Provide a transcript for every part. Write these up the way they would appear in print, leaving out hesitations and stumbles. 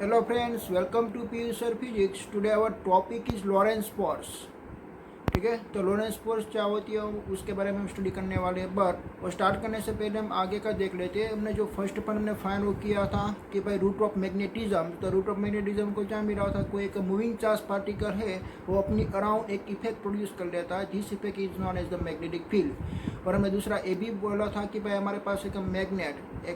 Hello friends, welcome to PU Sir Physics. Today our topic is Lorentz force. ठीक है, तो Lawrence force क्या होती है उसके बारे में हम स्टडी करने वाले हैं। बट और स्टार्ट करने से पहले हम आगे का देख लेते हैं। हमने जो फर्स्ट पर हमने फाइंड आउट किया था कि भाई रूट ऑफ मैग्नेटिज्म, तो रूट ऑफ मैग्नेटिज्म को क्या मिला था, कोई एक मूविंग चार्ज पार्टिकल है वो अपनी अराउंड एक इफेक्ट प्रोड्यूस कर लेता है। This effect is known as the magnetic field. और हमें दूसरा ये भी बोला था कि भाई हमारे पास एक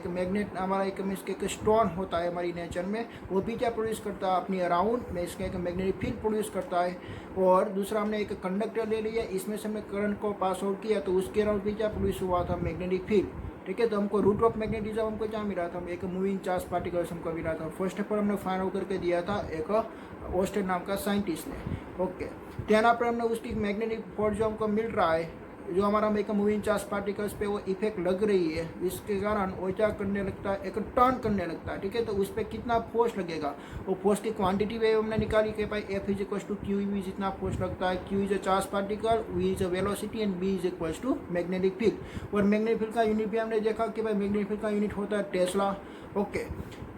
मैग्नेट हमारा एक स्टोन होता है हमारी नेचर में, वो भी क्या प्रोड्यूस करता है अपनी अराउंड में इसका एक मैग्नेटिक फील्ड प्रोड्यूस करता है। और दूसरा हमने एक कंडक्टर ले लिया, इसमें से हमने करंट को पास आउट किया तो उसके अराउंड भी क्या प्रोड्यूस हुआ था मैग्नेटिक फील्ड। ठीक है, तो हमको रूट ऑफ मैग्नेटिज्म हमको क्या मिला था, एक मूविंग चार्ज पार्टिकल्स हमको मिला था। फर्स्ट पर हमने फाइंड आउट करके दिया था एक ओस्टेड नाम का साइंटिस्ट ने। ओके, ध्यान पर हमने उसकी मैग्नेटिक फोर्स जो हमको मिल रहा है, जो हमारा एक मूविंग चार्ज पार्टिकल्स पे वो इफेक्ट लग रही है, इसके कारण वो क्या करने लगता है, एक टर्न करने लगता है। ठीक है, तो उस पर कितना फोर्स लगेगा, वो फोर्स की क्वांटिटी वे हमने निकाली कि भाई F is equal to Q v, जितना फोर्स लगता है, q is a charge particle, v is a velocity and B is equal to magnetic field. और मैग्नेटिक फील्ड का यूनिट भी हमने देखा कि भाई मैग्नेटिक फील्ड का यूनिट होता है टेस्ला। ओके,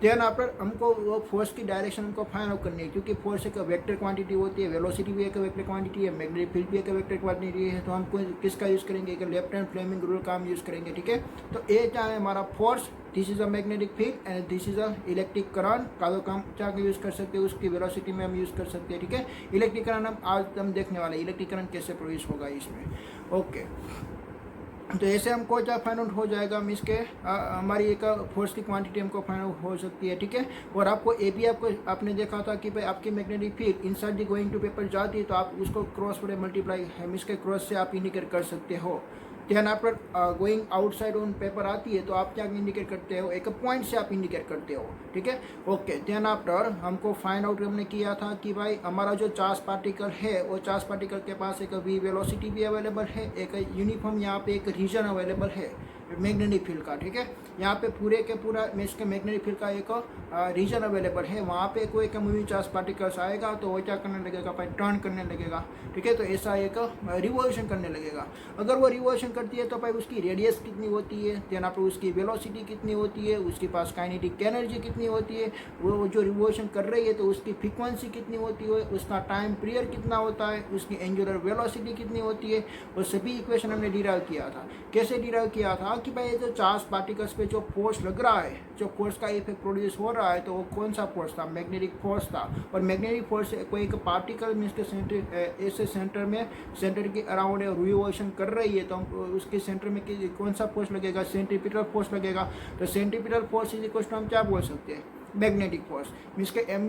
देन आफ्टर हमको वो फोर्स की डायरेक्शन हमको फाइंड आउट करनी है, क्योंकि फोर्स एक वेक्टर क्वांटिटी होती है, वेलोसिटी भी एक वेक्टर क्वांटिटी है, मैग्नेटिक फील्ड भी एक वेक्टर क्वांटिटी है। तो हम किसका यूज़ करेंगे, एक लेफ्ट हैंड फ्लेमिंग रूल का हम यूज़ करेंगे। ठीक है, तो ये क्या है हमारा force, this is a magnetic field and this is a electric current का जो काम क्या यूज़ कर सकते हैं, उसकी वेलोसिटी में हम यूज़ कर सकते हैं। ठीक है, इलेक्ट्रिक करंट हम देखने वाले इलेक्ट्रिक करंट कैसे प्रोड्यूस होगा इसमें। ओके, तो ऐसे हमको क्या फाइंड आउट हो जाएगा, मीन्स के हमारी एक फोर्स की क्वांटिटी हमको फाइंड आउट हो सकती है। ठीक है, और आपको ये भी आपने देखा था कि भाई आपकी magnetic field inside the going to paper जाती है तो आप उसको क्रॉस पर मल्टीप्लाई मीन्स के क्रॉस से आप इंडिकेट कर सकते हो। ध्यान after going outside on paper आती है तो आप क्या इंडिकेट करते हो, एक पॉइंट से आप इंडिकेट करते हो। ठीक है, ओके, ध्यान आफ्टर हमको फाइंड आउट हमने किया था कि भाई हमारा जो चार्ज पार्टिकल है वो चार्ज पार्टिकल के पास एक वी वेलोसिटी भी अवेलेबल है, एक यूनिफॉर्म यहाँ पे एक रीजन अवेलेबल है मैग्नेटिक फील्ड का। ठीक है, यहाँ पे पूरे के पूरा इसके मैग्नेटिक फील्ड का एक रीजन अवेलेबल है, वहाँ पे कोई एक मूविंग चार्ज पार्टिकल्स आएगा तो वो क्या करने लगेगा, भाई टर्न करने लगेगा। ठीक है, तो ऐसा एक रिवॉल्यूशन करने लगेगा। अगर वो रिवॉल्यूशन करती है तो भाई उसकी रेडियस कितनी होती है, देन पर उसकी वेलोसिटी कितनी होती है, उसके पास काइनेटिक एनर्जी कितनी होती है, वो जो रिवॉल्यूशन कर रही है तो उसकी फ्रीक्वेंसी कितनी होती है, उसका टाइम पीरियड कितना होता है, उसकी एंगुलर वेलोसिटी कितनी होती है, वो सभी इक्वेशन हमने डिराइव किया था। कैसे डिराइव किया था कि भाई जो चार्ज पार्टिकल्स पे जो फोर्स लग रहा है, जो फोर्स का इफेक्ट प्रोड्यूस हो रहा है, तो वो कौन सा फोर्स था, मैग्नेटिक फोर्स था। और मैग्नेटिक फोर्स कोई एक पार्टिकल मीन्स के सेंटर ऐसे सेंटर के अराउंड रिवॉल्यूशन कर रही है तो हम उसके सेंटर में कौन सा फोर्स लगेगा, सेंट्रीपिटल फोर्स लगेगा। तो centripetal force is equal to हम क्या बोल सकते हैं, मैग्नेटिक फोर्स, मीन्स के M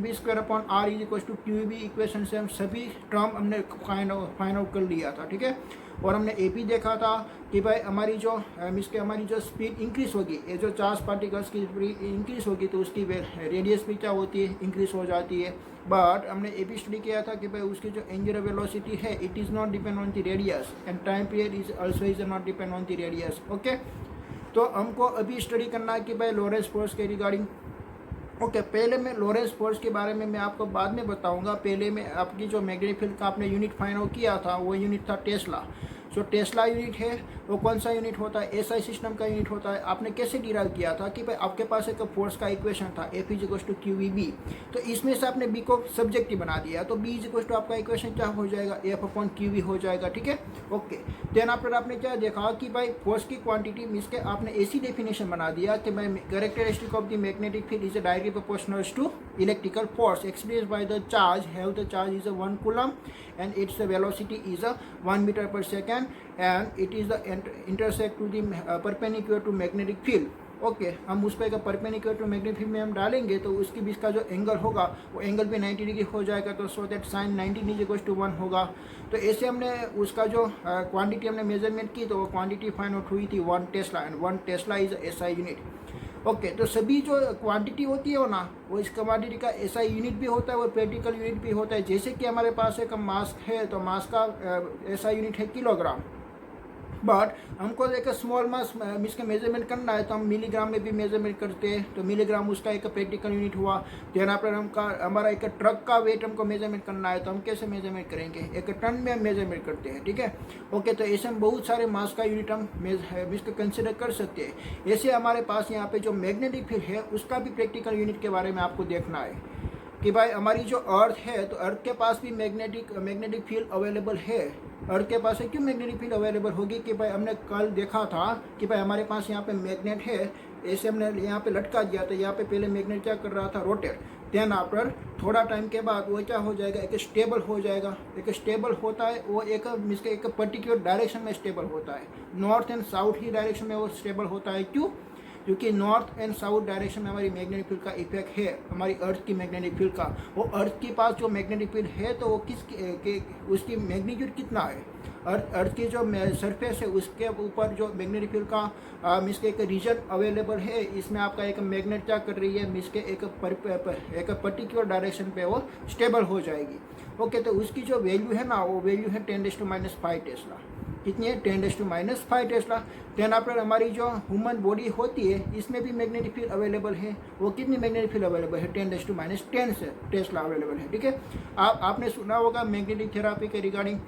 B square upon R is equal to Q B. Equation से हम सभी टर्म हमने फाइंड आउट कर लिया था। ठीक है, और हमने ए भी देखा था कि भाई हमारी जो मीन्स के हमारी जो स्पीड इंक्रीज होगी, ये जो चार्ज पार्टिकल्स की स्पीड इंक्रीज होगी तो उसकी रेडियस भी क्या होती है, इंक्रीज हो जाती है। बट हमने ये भी स्टडी किया था कि भाई उसकी जो एंगुलर वेलोसिटी है it is not depend on the radius and time period is also is not depend on the radius. Okay, तो हमको अभी स्टडी करना है कि भाई लॉरेंस फोर्स के रिगार्डिंग। ओके, पहले मैं लॉरेंस फोर्स के बारे में मैं आपको बाद में बताऊंगा। पहले मैं आपकी जो मैग्नेटिक फील्ड का आपने यूनिट फाइंड आउट किया था वो यूनिट था टेस्ला। जो टेस्ला यूनिट है वो कौन सा यूनिट होता है, एसआई सिस्टम का यूनिट होता है। आपने कैसे डिराइव किया था कि भाई आपके पास एक फोर्स का इक्वेशन था F is equal to Q V B, तो इसमें से आपने बी को सब्जेक्टिव बना दिया तो बी इज इक्वल टू आपका इक्वेशन क्या हो जाएगा, एफ अपॉन क्यू वी हो जाएगा। ठीक है, ओके, देन आफ्टर आपने क्या देखा कि भाई फोर्स की क्वांटिटी मीन्स के आपने ऐसी डेफिनेशन बना दिया कि भाई characteristic of the magnetic field is directly proportional to electrical force expressed by the charge have the charge is a 1 coulomb and its velocity is a 1 meter per second and it is the intersect to the perpendicular to magnetic field। Okay, हम उस पर एक perpendicular to magnetic field में हम डालेंगे तो उसके बीच का जो एंगल होगा वो एंगल भी 90 डिग्री हो जाएगा, तो so that sine 90 is equal to 1 होगा। तो ऐसे हमने उसका जो क्वांटिटी हमने मेजरमेंट की तो वो क्वांटिटी फाइंड आउट हुई थी 1 Tesla and 1 tesla is SI unit. Okay, तो सभी जो क्वांटिटी होती है ना वो इस क्वांटिटी का ऐसा यूनिट भी होता है और प्रैक्टिकल यूनिट भी होता है। जैसे कि हमारे पास एक मास है तो मास का ऐसा यूनिट है किलोग्राम। बट हमको एक स्मॉल मास इसका मेजरमेंट करना है तो हम मिलीग्राम में भी मेजरमेंट करते हैं, तो मिलीग्राम उसका एक प्रैक्टिकल यूनिट हुआ। देन पर हमारा एक ट्रक का वेट हमको मेजरमेंट करना है तो हम कैसे मेजरमेंट करेंगे, एक टन में हम मेजरमेंट करते हैं, ठीक है। ओके, तो ऐसे हम बहुत सारे मास का यूनिट हम इसको कंसिडर कर सकते हैं। ऐसे हमारे पास यहाँ पे जो मैग्नेटिक फील्ड है उसका भी प्रैक्टिकल यूनिट के बारे में आपको देखना है कि भाई हमारी जो अर्थ है तो अर्थ के पास भी मैग्नेटिक फील्ड अवेलेबल है। अर्थ के पास है क्यों मैग्नेटिक फील्ड अवेलेबल होगी कि भाई हमने कल देखा था कि भाई हमारे पास यहाँ पे मैग्नेट है, ऐसे हमने यहाँ पे लटका दिया तो यहाँ पे पहले मैग्नेट क्या कर रहा था, रोटेट। देन आफ्टर थोड़ा टाइम के बाद वो क्या हो जाएगा, एक स्टेबल हो जाएगा। एक स्टेबल होता है वो एक पर्टिकुलर डायरेक्शन में स्टेबल होता है, north and south he direction में वो स्टेबल होता है। क्यों? क्योंकि नॉर्थ एंड साउथ डायरेक्शन में हमारी मैग्नेटिक फील्ड का इफेक्ट है, हमारी अर्थ की मैग्नेटिक फील्ड का। वो अर्थ के पास जो मैग्नेटिक फील्ड है तो वो उसकी मैग्नीट्यूड कितना है, अर्थ की जो सरफेस है उसके ऊपर जो मैग्नेटिक फील्ड का मिसके एक रीजन अवेलेबल है, इसमें आपका एक मैग्नेट क्या कर रही है, मिसके एक पर्टिकुलर डायरेक्शन पे वो स्टेबल हो जाएगी। ओके, तो उसकी जो वैल्यू है ना वो वैल्यू है 10⁻⁵ टेस्ला। कितनी है? 10⁻⁵ टेस्ला। देन आफ्टर हमारी जो ह्यूमन बॉडी होती है इसमें भी मैग्नेटिक फील्ड अवेलेबल है। वो कितनी मैग्नेटिक फील्ड अवेलेबल है? 10⁻10 टेस्ला अवेलेबल है, ठीक है। आपने सुना होगा मैग्नेटिक थेरापी के रिगार्डिंग।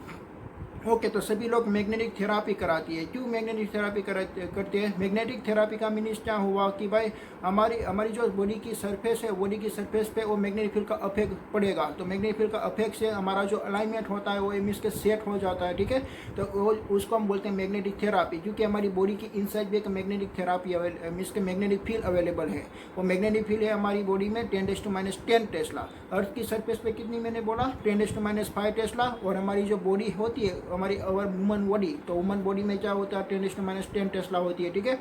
ओके, तो सभी लोग मैग्नेटिक थेरापी कराती है। क्यों मैग्नेटिक थेरापी करते हैं? मैग्नेटिक थेरापी का मीनिंग क्या हुआ कि भाई हमारी जो बॉडी की सरफेस है, बॉडी की सरफेस पे वो मैग्नेटिक फील्ड का अफेक्ट पड़ेगा, तो मैग्नेटिक फील्ड का अफेक्ट से हमारा जो अलाइनमेंट होता है वो इमेज के सेट हो जाता है, ठीक है। तो वो उसको हम बोलते हैं मैग्नेटिक थेरापी, क्योंकि हमारी बॉडी की इनसाइड भी एक मैग्नेटिक थेरापी इसके मैग्नेटिक फील्ड अवेलेबल है। वो मैग्नेटिक फील्ड है हमारी बॉडी में 10⁻10 टेस्ला। अर्थ की सरफेस पे कितनी मैंने बोला? 10⁻⁵ टेस्ला। और हमारी जो बॉडी होती है हमारी वुमन बॉडी, तो वुमन बॉडी में क्या होता है? 10⁻10 टेस्ला होती है, ठीक है।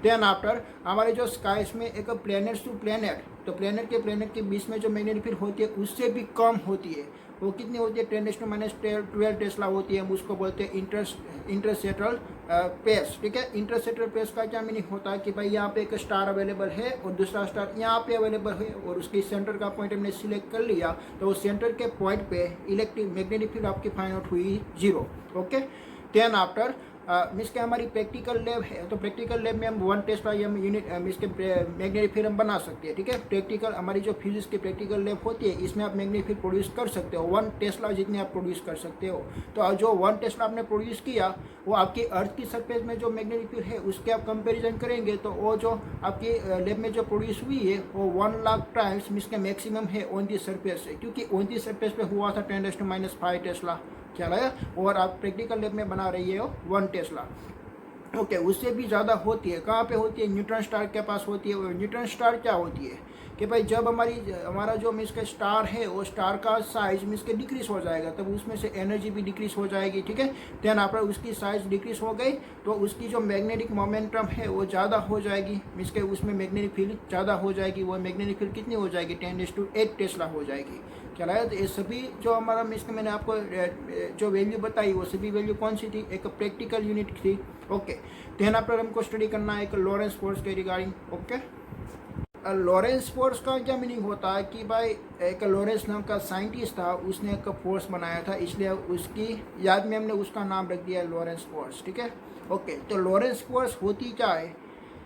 देन आफ्टर हमारे जो स्काइस में एक प्लैनेट्स टू प्लैनेट, तो प्लैनेट के बीच में जो मैग्नेटिक फील्ड होती है उससे भी कम होती है। वो कितनी होती है? 10⁻12 टेस्ला होती है। हम उसको बोलते हैं इंटरस्टेलर पेस, ठीक है। इंटरस्टेलर पेस का क्या मीनिंग होता है कि भाई यहाँ पे एक स्टार अवेलेबल है और दूसरा स्टार यहाँ पे अवेलेबल है और उसके सेंटर का पॉइंट हमने सिलेक्ट कर लिया, तो उस सेंटर के पॉइंट पे इलेक्ट्रिक मैग्नेटिक फील्ड आपकी फाइंड आउट हुई 0। ओके, देन आफ्टर मिसके हमारी प्रैक्टिकल लैब है, तो प्रैक्टिकल लैब में हम 1 टेस्ला हम यूनिट मिसके मैग्नेटिक फील्ड हम बना सकते हैं, ठीक है। प्रैक्टिकल हमारी जो फिजिक्स की प्रैक्टिकल लैब होती है इसमें आप मैग्नेटिक फील्ड प्रोड्यूस कर सकते हो, 1 टेस्ला जितने आप प्रोड्यूस कर सकते हो। तो जो 1 टेस्ला आपने प्रोड्यूस किया वो आपकी अर्थ की सरफेस में जो मैग्नेटिक फील्ड है उसके आप कंपेरिजन करेंगे तो वो जो आपकी लैब में जो प्रोड्यूस हुई है वो 1 लाख टाइम्स मिसके मैक्सिमम है ऑन दी सरफेस से, क्योंकि ऑन दी सरफेस पे हुआ था 10⁻⁵ टेस्ला, क्या लगा। और आप प्रैक्टिकल लैब में बना रही हो 1 टेस्ला। ओके, उससे भी ज़्यादा होती है। कहाँ पे होती है? न्यूट्रॉन स्टार के पास होती है। न्यूट्रॉन स्टार क्या होती है कि भाई जब हमारा जो मिसके स्टार है वो स्टार का साइज मिसके डिक्रीज हो जाएगा, तब उसमें से एनर्जी भी डिक्रीज हो जाएगी, ठीक है। देन आफ्टर उसकी साइज डिक्रीज हो गई तो उसकी जो मैग्नेटिक मोमेंटम है वो ज़्यादा हो जाएगी, मिसके उसमें मैग्नेटिक फील्ड ज़्यादा हो जाएगी। वो मैग्नेटिक फील्ड कितनी हो जाएगी? 10⁸ टेस्ला हो जाएगी, क्या लगा। तो ये सभी जो हमारा मिसके मैंने आपको जो वैल्यू बताई वो सभी वैल्यू कौन सी थी? एक प्रैक्टिकल यूनिट थी। ओके, देन आफ्टर हमको स्टडी करना है एक लॉरेंस फोर्स के रिगार्डिंग। ओके, लॉरेंस फोर्स का क्या मीनिंग होता है कि भाई एक लॉरेंस नाम का साइंटिस्ट था, उसने एक फोर्स बनाया था, इसलिए उसकी याद में हमने उसका नाम रख दिया लॉरेंस फोर्स, ठीक है। ओके, तो लॉरेंस फोर्स होती क्या है?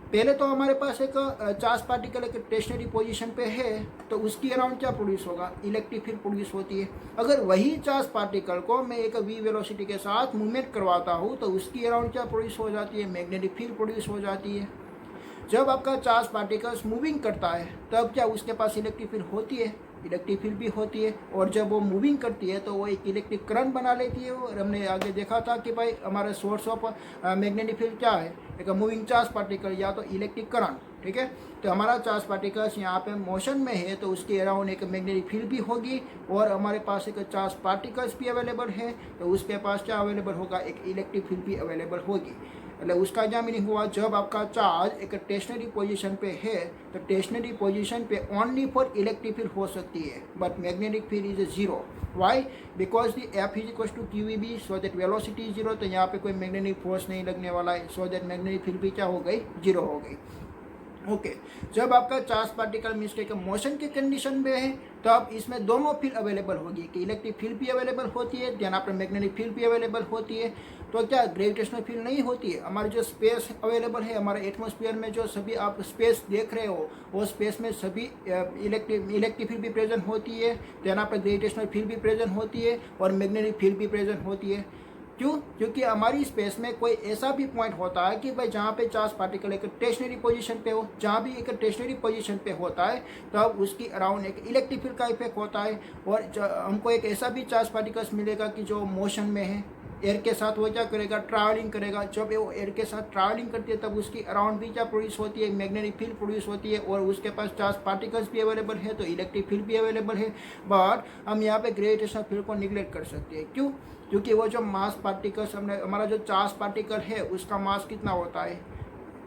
पहले तो हमारे पास एक चार्ज पार्टिकल एक स्टेशनरी पोजीशन पे है तो उसकी अराउंड क्या प्रोड्यूस होगा? इलेक्ट्रिक फील्ड प्रोड्यूस होती है। अगर वही चार्ज पार्टिकल को मैं एक v वेलोसिटी के साथ मूवमेंट करवाता हूँ तो उसकी अराउंड क्या प्रोड्यूस हो जाती है? मैग्नेटिक फील्ड प्रोड्यूस हो जाती है। जब आपका चार्ज पार्टिकल्स मूविंग करता है तब क्या उसके पास इलेक्ट्रिक फील्ड होती है? इलेक्ट्रिक फील्ड भी होती है। और जब वो मूविंग करती है तो वो एक इलेक्ट्रिक करंट बना लेती है। और हमने आगे देखा था कि भाई हमारा सोर्स ऑफ मैग्नेटिक फील्ड क्या है? एक मूविंग चार्ज पार्टिकल या तो इलेक्ट्रिक करंट, ठीक है। तो हमारा चार्ज पार्टिकल्स यहाँ पे मोशन में है तो उसके अराउंड एक मैग्नेटिक फील्ड भी होगी और हमारे पास एक चार्ज पार्टिकल्स भी अवेलेबल है तो उसके पास क्या अवेलेबल होगा? एक इलेक्ट्रिक फील्ड भी अवेलेबल होगी। मतलब उसका क्या मीनिंग हुआ? जब आपका चार्ज एक स्टेशनरी पोजीशन पे है तो स्टेशनरी पोजीशन पे ओनली फॉर इलेक्ट्रिक फील्ड हो सकती है but magnetic field is 0। Why? Because the F is equal to QEB, so that velocity is 0। तो यहाँ पे कोई मैग्नेटिक फोर्स नहीं लगने वाला है, सो दैट मैग्नेटिक फील्ड भी क्या हो गई? 0 हो गई। ओके जब आपका चार्ज पार्टिकल मीन्स के मोशन के कंडीशन में है तब इसमें दोनों फील्ड अवेलेबल होगी कि इलेक्ट्रिक फील्ड भी अवेलेबल होती है, देन आपका मैग्नेटिक फील्ड भी अवेलेबल होती है। तो क्या ग्रेविटेशनल फील्ड नहीं होती है? हमारी जो स्पेस अवेलेबल है, हमारे एटमॉस्फेयर में जो सभी आप स्पेस देख रहे हो वो स्पेस में सभी इलेक्ट्रिक फील्ड भी प्रेजेंट होती है, देन आपका ग्रेविटेशनल फील्ड भी प्रेजेंट होती है और मैग्नेटिक फील्ड भी प्रेजेंट होती है। क्यों? क्योंकि हमारी स्पेस में कोई ऐसा भी पॉइंट होता है कि भाई जहाँ पे चार्ज पार्टिकल एक स्टेशनरी पोजीशन पे हो, जहाँ भी एक स्टेशनरी पोजीशन पे होता है तब उसकी अराउंड एक इलेक्ट्रिक फील्ड का इफेक्ट होता है। और हमको एक ऐसा भी चार्ज पार्टिकल्स मिलेगा कि जो मोशन में है, एयर के साथ वो क्या करेगा, ट्रैवलिंग करेगा। जब वो एयर के साथ ट्रैवलिंग करती है तब उसकी अराउंड भी क्या प्रोड्यूस होती है, मैग्नेटिक फील्ड प्रोड्यूस होती है और उसके पास चार्ज पार्टिकल्स भी अवेलेबल है तो इलेक्ट्रिक फील्ड भी अवेलेबल है। बट हम यहाँ पे ग्रेविटेशनल फील्ड को निगलेक्ट कर सकते हैं। क्यों? क्योंकि वो जो मास पार्टिकल्स हमारा जो चार्ज पार्टिकल है उसका मास कितना होता है,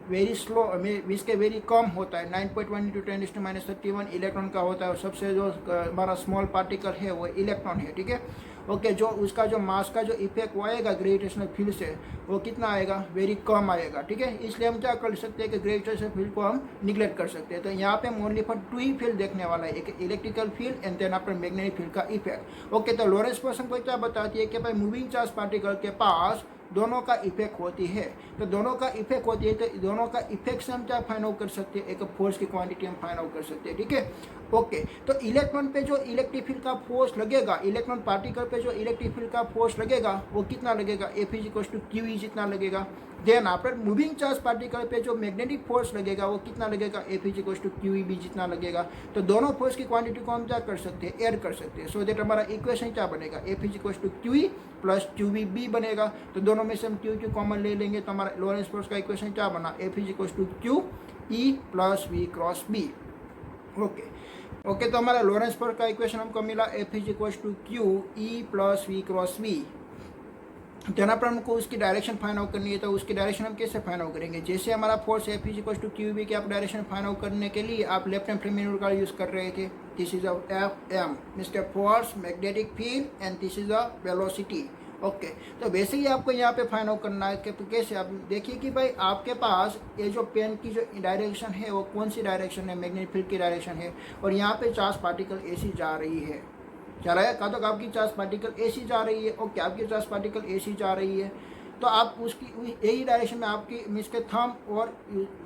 वेरी स्लो, इसके वेरी कम होता है, 9.1 × 10⁻³ इलेक्ट्रॉन का होता है। और सबसे जो हमारा स्मॉल पार्टिकल है वो इलेक्ट्रॉन है, ठीक है। ओके जो उसका जो मास का जो इफेक्ट वो आएगा ग्रेविटेशनल फील्ड से वो कितना आएगा, वेरी कम आएगा, ठीक है। इसलिए हम क्या कर सकते हैं कि ग्रेविटेशनल फील्ड को हम निगलेक्ट कर सकते हैं। तो यहाँ पे हम ओनली फॉर 2 ही फील्ड देखने वाला है, एक इलेक्ट्रिकल फील्ड एंड देन आपका मैग्नेटिक फील्ड का इफेक्ट। ओके तो लॉरेंस पर्सन को क्या बताती है कि भाई मूविंग चार्ज पार्टिकल के पास दोनों का इफेक्ट होती है। तो दोनों का इफेक्ट होती है तो दोनों का इफेक्ट से हम क्या फाइंड आउट कर सकते हैं, एक फोर्स की क्वांटिटी हम फाइंड आउट कर सकते हैं, ठीक है। ओके तो इलेक्ट्रॉन पे जो इलेक्ट्रिक फील्ड का फोर्स लगेगा, इलेक्ट्रॉन पार्टिकल पे जो इलेक्ट्रिक फील्ड का फोर्स लगेगा वो कितना लगेगा, F = QE जितना लगेगा। Then after moving charge particle पे जो मैग्नेटिक फोर्स लगेगा वो कितना लगेगा, F = QEB जितना लगेगा। तो दोनों फोर्स की क्वांटिटी को हम क्या कर सकते हैं, ऐड कर सकते हैं। सो दैट हमारा इक्वेशन क्या बनेगा, F = QE + QVB बनेगा। तो दोनों में से हम Q कॉमन ले लेंगे तो हमारा लॉरेंस फोर्स का इक्वेशन क्या बना, F = QE + V × B। Okay तो हमारा लॉरेंस फोर्स का इक्वेशन हमको मिला F = QE + V × B। जहाँ पर हमको उसकी डायरेक्शन फाइंड आउट करनी है तो उसकी डायरेक्शन हम कैसे फाइंड आउट करेंगे, जैसे हमारा फोर्स F = QB की आप डायरेक्शन फाइंड आउट करने के लिए आप लेफ्ट हैंड फ्रेम रूल का यूज़ कर रहे थे। This is FM mister force magnetic field and this is a velocity. Okay तो वैसे ही आपको यहाँ पे फाइंड आउट करना है कि कैसे। आप देखिए कि भाई आपके पास ये जो पेन की जो डायरेक्शन है वो कौन सी डायरेक्शन है, मैग्नेटिक फील्ड की डायरेक्शन है और यहाँ पे चार्ज पार्टिकल ऐसी जा रही है, चला है कहा तो आपकी चार्ज पार्टिकल ऐसी जा रही है। ओके आपकी चार्ज पार्टिकल ऐसी जा रही है तो आप उसकी यही डायरेक्शन में आपकी मीन्स के थंब और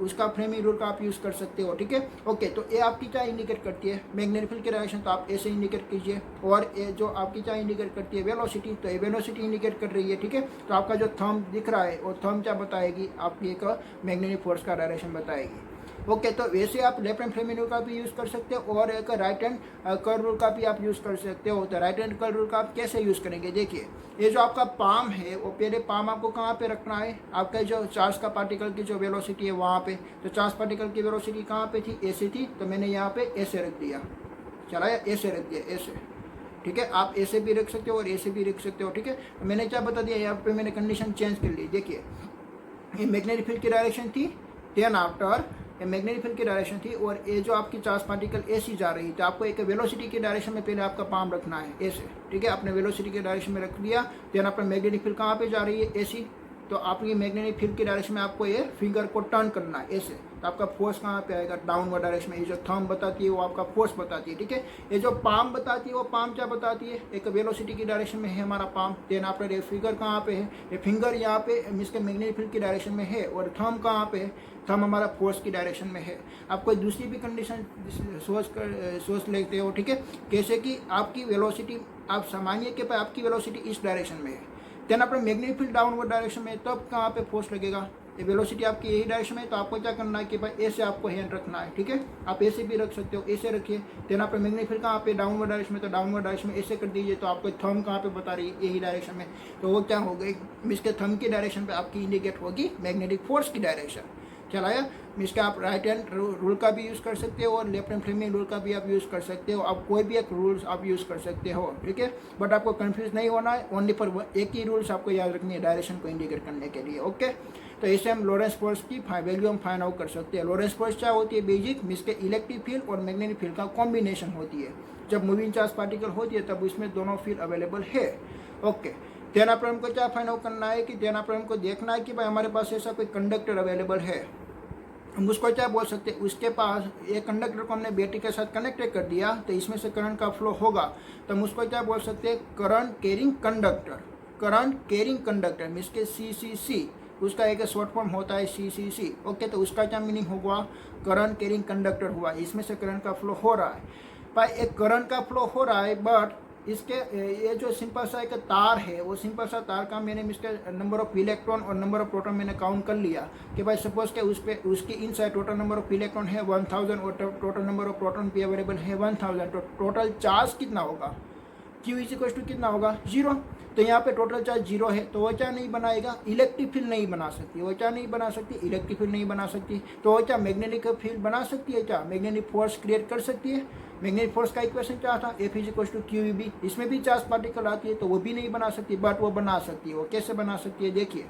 उसका फ्रेमिंग रूल का आप यूज़ कर सकते हो, ठीक है। ओके तो ये आपकी क्या इंडिकेट करती है, मैग्नेटिक फील्ड की डायरेक्शन, तो आप ऐसे इंडिकेट कीजिए। और ये जो आपकी क्या इंडिकेट करती है, वेलोसिटी, तो ये वेलोसिटी इंडिकेट कर रही है, ठीक है। तो आपका जो थंब दिख रहा है और थंब क्या बताएगी, आपकी एक मैग्नेटिक फोर्स का डायरेक्शन बताएगी। ओके तो वैसे आप लेफ्ट हैंड फ्रेमिंग रूल का भी यूज़ कर सकते हो और एक राइट हैंड कर्व रूल का भी आप यूज़ कर सकते हो। तो राइट हैंड कर्व रूल का आप कैसे यूज़ करेंगे, देखिए ये जो आपका पाम है वो पहले पाम आपको कहाँ पे रखना है, आपका जो चार्ज का पार्टिकल की जो वेलोसिटी है वहाँ पे। तो चार्ज पार्टिकल की वेलोसिटी कहाँ पे थी, ऐसे थी, तो मैंने यहाँ पे ऐसे रख दिया, चला या ऐसे रख दिया, ऐसे, ठीक है। आप ऐसे भी रख सकते हो और ऐसे भी रख सकते हो, ठीक है। तो मैंने क्या बता दिया, यहाँ पे मैंने कंडीशन चेंज कर ली। देखिए ये मैग्नेटिक फील्ड की डायरेक्शन थी, देन आफ्टर ये मैग्नेटिक फील्ड की डायरेक्शन थी और ये जो आपकी चार्ज पार्टिकल ऐसी जा रही, तो आपको एक वेलोसिटी की डायरेक्शन में पहले आपका पाम रखना है ऐसे, ठीक है। आपने वेलोसिटी की डायरेक्शन में रख दिया, देन आपका मैग्नेटिक फील्ड कहाँ पे जा रही है, ऐसी, तो आपकी मैग्नेटिक फील्ड की डायरेक्शन में आपको ये फिंगर को टर्न करना है ऐसे। तो आपका फोर्स कहाँ पे आएगा, डाउनवर्ड डायरेक्शन में। ये जो थंब बताती है वो आपका फोर्स बताती है, ठीक है। ये जो पाम बताती है वो पाम क्या बताती है, एक वेलोसिटी की डायरेक्शन में है हमारा पाम। देन आफ्टर ये फिंगर कहाँ पे है, ये फिंगर यहाँ पे इसके मैग्नेटिक फील्ड की डायरेक्शन में है और थंब कहाँ पे है, थंब हमारा फोर्स की डायरेक्शन में है। आप कोई दूसरी भी कंडीशन सोच लेते हो, ठीक है। कैसे कि आपकी वेलोसिटी, आप सामान्य के पास आपकी वेलोसिटी इस डायरेक्शन में है, देन अपने मैग्नेटिक फील्ड डाउनवर्ड डायरेक्शन में, तब कहाँ पे फोर्स लगेगा, ये वेलोसिटी आपकी यही डायरेक्शन में है। तो आपको क्या करना है कि भाई ऐसे आपको हैंड रखना है, ठीक है। आप ऐसे भी रख सकते हो, ऐसे रखिए। देन आप मैग्नेटिक फील्ड कहाँ पे, डाउनवर्ड डायरेक्शन में, तो डाउनवर्ड डायरेक्शन में ऐसे कर दीजिए। तो आपको थंब कहाँ पे बता रही है, यही डायरेक्शन में। तो वो क्या हो गई, इसके थंब की डायरेक्शन पे आपकी इंडिकेट होगी मैग्नेटिक फोर्स की डायरेक्शन। चलाया इसका आप राइट हैंड रूल का भी यूज़ कर सकते हो और लेफ्ट हैंड फ्रेमिंग रूल का भी आप यूज़ कर सकते हो। आप कोई भी एक रूल्स आप यूज़ कर सकते हो, ठीक है। बट आपको कंफ्यूज नहीं होना है, ओनली फॉर एक ही रूल्स आपको याद रखनी है डायरेक्शन को इंडिकेट करने के लिए, ओके। तो इससे हम लॉरेंस फोर्स की वैल्यू हम फाइंड आउट कर सकते हैं। लॉरेंस फोर्स क्या होती है, बेसिक मीन्स के इलेक्ट्रिक फील्ड और मैग्नेटिक फील्ड का कॉम्बिनेशन होती है। जब मूविंग चार्ज पार्टिकल होती है तब उसमें दोनों फील्ड अवेलेबल है, ओके। देन पर हमको क्या फाइंड आउट करना है कि देन पर हमको देखना है कि भाई हमारे पास ऐसा कोई कंडक्टर अवेलेबल है, हम उसको क्या बोल सकते हैं, उसके पास एक कंडक्टर को हमने बैटरी के साथ कनेक्ट कर दिया तो इसमें से करंट का फ्लो होगा, तो हम उसको क्या बोल सकते हैं, current carrying conductor. Current carrying conductor means के CCC, उसका एक शॉर्ट फॉर्म होता है CCC। ओके, तो उसका क्या मीनिंग होगा, करंट कैरिंग कंडक्टर हुआ, इसमें से करंट का फ्लो हो रहा है। पर एक करंट का फ्लो हो रहा है, बट इसके ये जो सिंपल सा एक तार है, वो सिंपल सा तार का मैंने इसके नंबर ऑफ इलेक्ट्रॉन और नंबर ऑफ प्रोटॉन मैंने काउंट कर लिया कि भाई सपोज के उस पर उसकी inside total number of electron है 1000 और टोटल नंबर ऑफ प्रोटॉन भी अवेलेबल है 1000, तो टोटल चार्ज कितना होगा, Q इज इक्वल टू कितना होगा, 0। तो यहाँ पे टोटल चार्ज 0 है, तो वो क्या नहीं बनाएगा, इलेक्ट्रिक फील्ड नहीं बना सकती। वो क्या नहीं बना सकती, इलेक्ट्रिक फील्ड नहीं बना सकती। तो वो क्या मैग्नेटिक फील्ड बना सकती है, क्या मैग्नेटिक फोर्स क्रिएट कर सकती है। मैग्नेटिक फोर्स का इक्वेशन क्या था, F is equal to QEB। इसमें भी चार्ज पार्टिकल आती है तो वो भी नहीं बना सकती, बट वो बना सकती है। वो कैसे बना सकती है, देखिए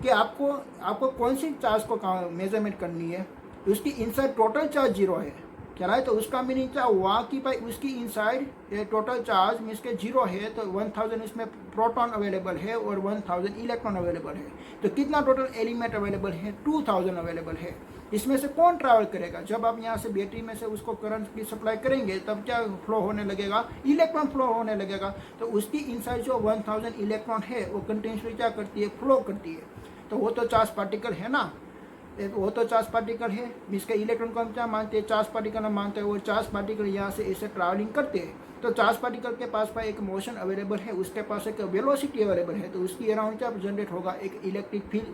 कि आपको कौन सी चार्ज को मेजरमेंट करनी है, उसकी इनसाइड टोटल चार्ज 0 है क्या है, तो उसका मीनिंग क्या हुआ कि भाई उसकी इनसाइड टोटल चार्ज मीन्स के 0 है, तो 1000 इसमें प्रोटॉन अवेलेबल है और 1000 इलेक्ट्रॉन अवेलेबल है। तो कितना टोटल एलिमेंट अवेलेबल है, 2000 अवेलेबल है। इसमें से कौन ट्रैवल करेगा, जब आप यहाँ से बैटरी में से उसको करंट की सप्लाई करेंगे तब क्या फ्लो होने लगेगा, इलेक्ट्रॉन फ्लो होने लगेगा। तो उसकी इनसाइड जो 1000 इलेक्ट्रॉन है वो कंटिन्यूसली क्या करती है, फ्लो करती है। तो वो तो चार्ज पार्टिकल है ना, वो तो चार्ज पार्टिकल है। इसके इलेक्ट्रॉन को हम क्या मानते हैं, चार्ज पार्टिकल हम मानते हैं। वो चार्ज पार्टिकल यहाँ से ऐसे ट्रैवलिंग करते हैं, तो चार्ज पार्टिकल के पास एक मोशन अवेलेबल है, उसके पास एक वेलोसिटी अवेलेबल है, तो उसकी अराउंड क्या जनरेट होगा, एक electric field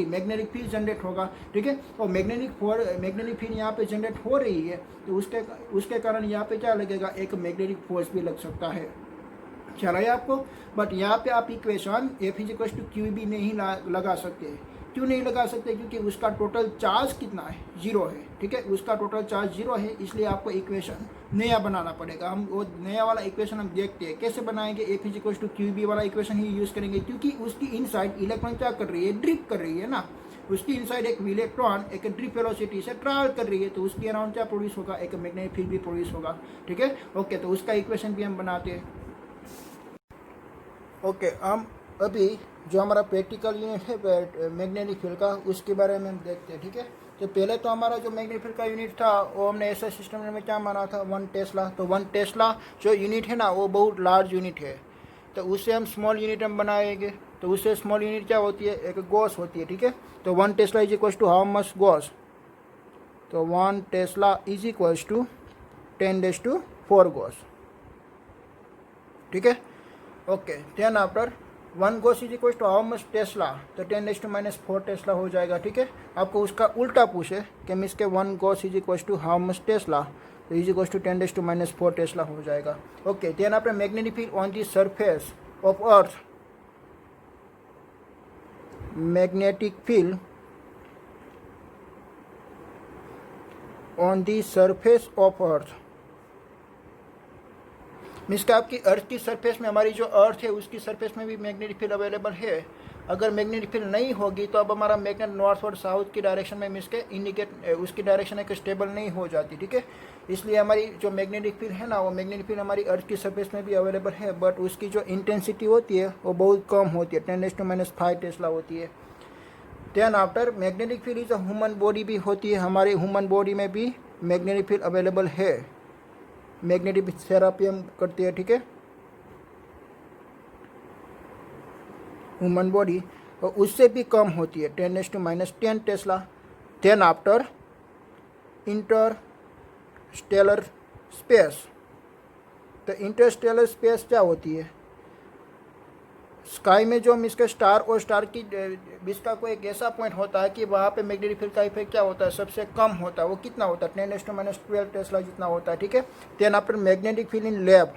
magnetic field generate होगा, ठीक है। और मैग्नेटिक फील्ड यहाँ पे जनरेट हो रही है, तो उसके कारण यहाँ पे क्या लगेगा, एक मैग्नेटिक फोर्स भी लग सकता है। चला है आपको। बट यहाँ पे आप equation F is equal to QEB नहीं लगा सकते। क्यों नहीं लगा सकते, क्योंकि उसका टोटल चार्ज कितना है, 0 है, ठीक है। उसका टोटल चार्ज 0 है, इसलिए आपको इक्वेशन नया बनाना पड़ेगा। हम वो नया वाला इक्वेशन हम देखते हैं कैसे बनाएंगे। F is equal to QEB वाला इक्वेशन ही यूज़ करेंगे, क्योंकि उसकी इनसाइड इलेक्ट्रॉन क्या कर रही है, ड्रिप कर रही है ना। उसकी इनसाइड एक इलेक्ट्रॉन एक ड्रिप वेलोसिटी से ट्रैवल कर रही है, तो उसकी अराउंड क्या प्रोड्यूस होगा, एक मैग्नेटिक फील्ड भी प्रोड्यूस होगा, ठीक है। ओके, तो उसका इक्वेशन भी हम बनाते हैं। ओके, हम अभी जो हमारा प्रैक्टिकल यूनिट है मैग्नेटिक फील्ड का, उसके बारे में हम देखते हैं, ठीक है। तो पहले तो हमारा जो मैग्नेटिक फील्ड का यूनिट था वो हमने ऐसा सिस्टम में क्या माना था, 1 टेस्ला। तो 1 टेस्ला जो यूनिट है ना, वो बहुत लार्ज यूनिट है, तो उससे हम स्मॉल यूनिट हम बनाएंगे। तो उससे स्मॉल यूनिट क्या होती है, एक गॉस होती है, ठीक है। तो 1 tesla is equal to how much gauss, तो 1 tesla is equal to 10⁴ gauss, ठीक है। Okay, then after 1 gauss is equal to how much tesla, तो 10⁻⁴ टेस्ला हो जाएगा, ठीक है। आपको उसका उल्टा पूछे कि मीन्स के 1 gauss is equal to how much tesla, तो इज इक्वल टू 10⁻⁴ टेस्ला हो जाएगा। Okay, then after magnetic field on the surface of earth, magnetic field on the surface of earth means कि आपकी अर्थ की सरफेस में, हमारी जो अर्थ है उसकी सरफेस में भी मैग्नेटिक फील्ड अवेलेबल है। अगर मैग्नेटिक फील्ड नहीं होगी तो अब हमारा मैग्नेट नॉर्थ और साउथ की डायरेक्शन में मीन्स के इंडिकेट उसकी डायरेक्शन एक स्टेबल नहीं हो जाती, ठीक है। इसलिए हमारी जो मैग्नेटिक फील्ड है ना, वो मैग्नेटिक फील्ड हमारी अर्थ की सरफेस में भी अवेलेबल है, बट उसकी जो इंटेंसिटी होती है वो बहुत कम होती है, 10⁻⁵ टेस्ला होती है। Then after magnetic field is a human body भी होती है, हमारी ह्यूमन बॉडी में भी मैग्नेटिक फील्ड अवेलेबल है। मैग्नेटिक थेरापी हम करते हैं, ठीक है, ह्यूमन बॉडी, और उससे भी कम होती है, 10⁻⁻10 tesla. Then after interstellar space, तो इंटरस्टेलर स्पेस क्या होती है, स्काई में जो इसके स्टार और स्टार की बीच का कोई एक ऐसा पॉइंट होता है कि वहाँ पे मैग्नेटिक फील्ड का इफेक्ट क्या होता है, सबसे कम होता है। वो कितना होता है, 10⁻12 टेस्ला जितना होता है, ठीक है। Then after magnetic field in lab,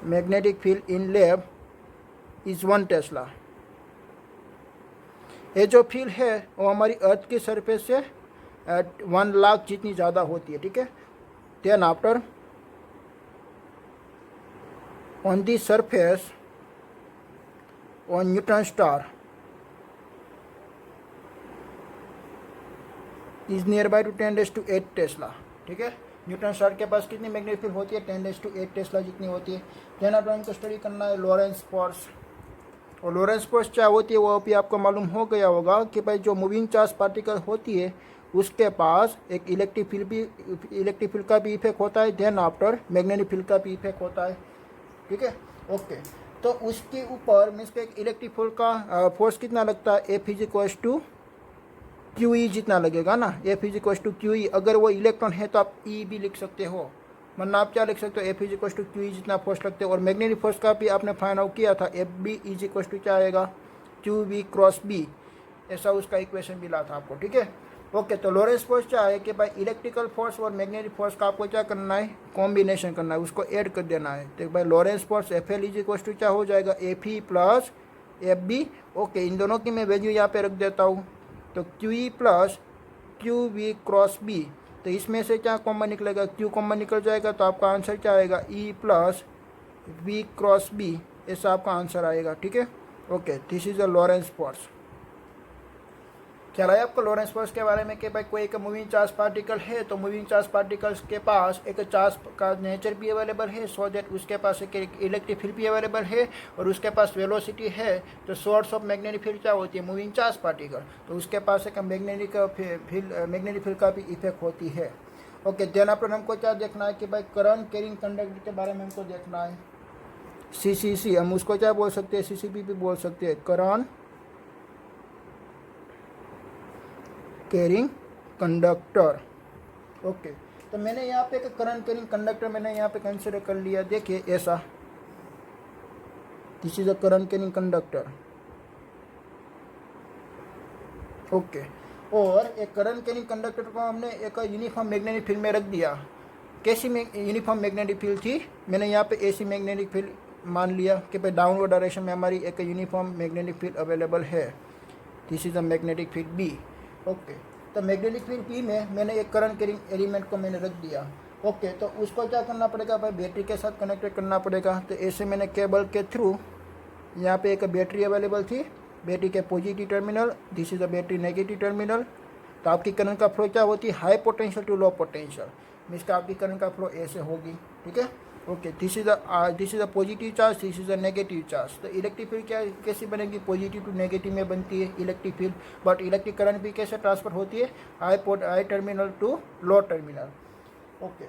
magnetic field in lab is 1 tesla. ये जो फील्ड है वो हमारी अर्थ की सरफेस से 1 लाख जितनी ज़्यादा होती है, ठीक है। Then after on the surface on neutron star is nearby to 10⁸ Tesla, ठीक है। न्यूट्रॉन स्टार के पास कितनी मैग्नेटिक फील्ड होती है, 10⁸ टेस्ला जितनी होती है। देन आप इनको स्टडी करना है लॉरेंस फोर्स। और लॉरेंस फोर्स क्या होती है वो अभी आपको मालूम हो गया होगा कि भाई जो मूविंग चार्ज पार्टिकल होती है उसके पास एक इलेक्ट्रिक फील्ड का भी इफेक्ट होता है, देन आफ्टर मैग्नेटिक फील्ड का भी इफेक्ट होता है। ठीक है, ओके। तो उसके ऊपर मीन्स के एक इलेक्ट्रिक फील्ड का फोर्स कितना लगता है, F is equals to Q E जितना लगेगा ना, F is equals to Q E. अगर वो इलेक्ट्रॉन है तो आप ई भी लिख सकते हो, वरना आप क्या लिख सकते हो, F is equals to Q E जितना फोर्स लगते हो। और मैग्नेटिक फोर्स का भी आपने फाइंड आउट किया था, F B is equals to क्या आएगा, क्यू बी क्रॉस बी, ऐसा उसका इक्वेशन मिला था आपको। ठीक है, ओके। तो लॉरेंस फोर्स क्या है कि भाई इलेक्ट्रिकल फोर्स और मैग्नेटिक फोर्स का आपको क्या करना है, कॉम्बिनेशन करना है, उसको ऐड कर देना है। तो भाई Lorentz force F L is equals to क्या हो जाएगा, F E plus F B. Okay, इन दोनों की मैं वैल्यू यहाँ पे रख देता हूँ। तो Q E plus Q V cross B, तो इसमें से क्या कॉमन निकलेगा, क्यू कॉमन निकल जाएगा, तो आपका आंसर क्या आएगा, E plus V cross B, ऐसा आपका आंसर आएगा। ठीक है, okay. This is a Lorentz force. ख्याल है आपको लॉरेंस फोर्स के बारे में कि भाई कोई एक मूविंग चार्ज पार्टिकल है तो मूविंग चार्ज पार्टिकल्स के पास एक चार्ज का नेचर भी अवेलेबल है, सो दैट उसके पास एक इलेक्ट्रिक फील्ड भी अवेलेबल है, और उसके पास वेलोसिटी है। तो सोर्स ऑफ मैग्नेटिक फील्ड क्या होती है, मूविंग चार्ज पार्टिकल, तो उसके पास एक मैग्नेटिक फील्ड का भी इफेक्ट होती है। ओके, देन अपन हमको क्या देखना है कि भाई करंट कैरिंग कंडक्टर के बारे में हमको देखना है, CCC, हम उसको क्या बोल सकते हैं, CCP भी बोल सकते हैं, करंट कैरिंग कंडक्टर। ओके, तो मैंने यहाँ पे एक करंट कैरिंग कंडक्टर मैंने यहाँ पे कंसिडर कर लिया। देखिए ऐसा, this is a current carrying conductor. Okay, और एक करंट कैरिंग कंडक्टर को हमने एक यूनिफॉर्म मैग्नेटिक फील्ड में रख दिया। कैसी यूनिफॉर्म मैग्नेटिक फील्ड थी, मैंने यहाँ पे एसी मैग्नेटिक फील्ड मान लिया कि भाई डाउनवर्ड डायरेक्शन में हमारी एक यूनिफॉर्म मैग्नेटिक फील्ड अवेलेबल है। This is a magnetic field B. Okay, तो मैग्नेटिक फील्ड पी में मैंने एक करंट कैरिंग एलिमेंट को मैंने रख दिया। ओके, तो उसको क्या करना पड़ेगा भाई, बैटरी के साथ कनेक्टेड करना पड़ेगा। तो ऐसे मैंने केबल के थ्रू, यहाँ पे एक बैटरी अवेलेबल थी, बैटरी के positive terminal, this is a battery negative terminal. तो आपकी करंट का फ्लो क्या होती है, high potential to low potential, means का आपकी करंट का फ्लो ऐसे होगी। ठीक है, okay. This is a positive charge, this is a negative charge. तो इलेक्ट्रिक फील्ड क्या कैसी बनेगी, पॉजिटिव टू नेगेटिव में बनती है electric field. But electric current भी कैसे ट्रांसफर होती है, high terminal to low terminal. Okay,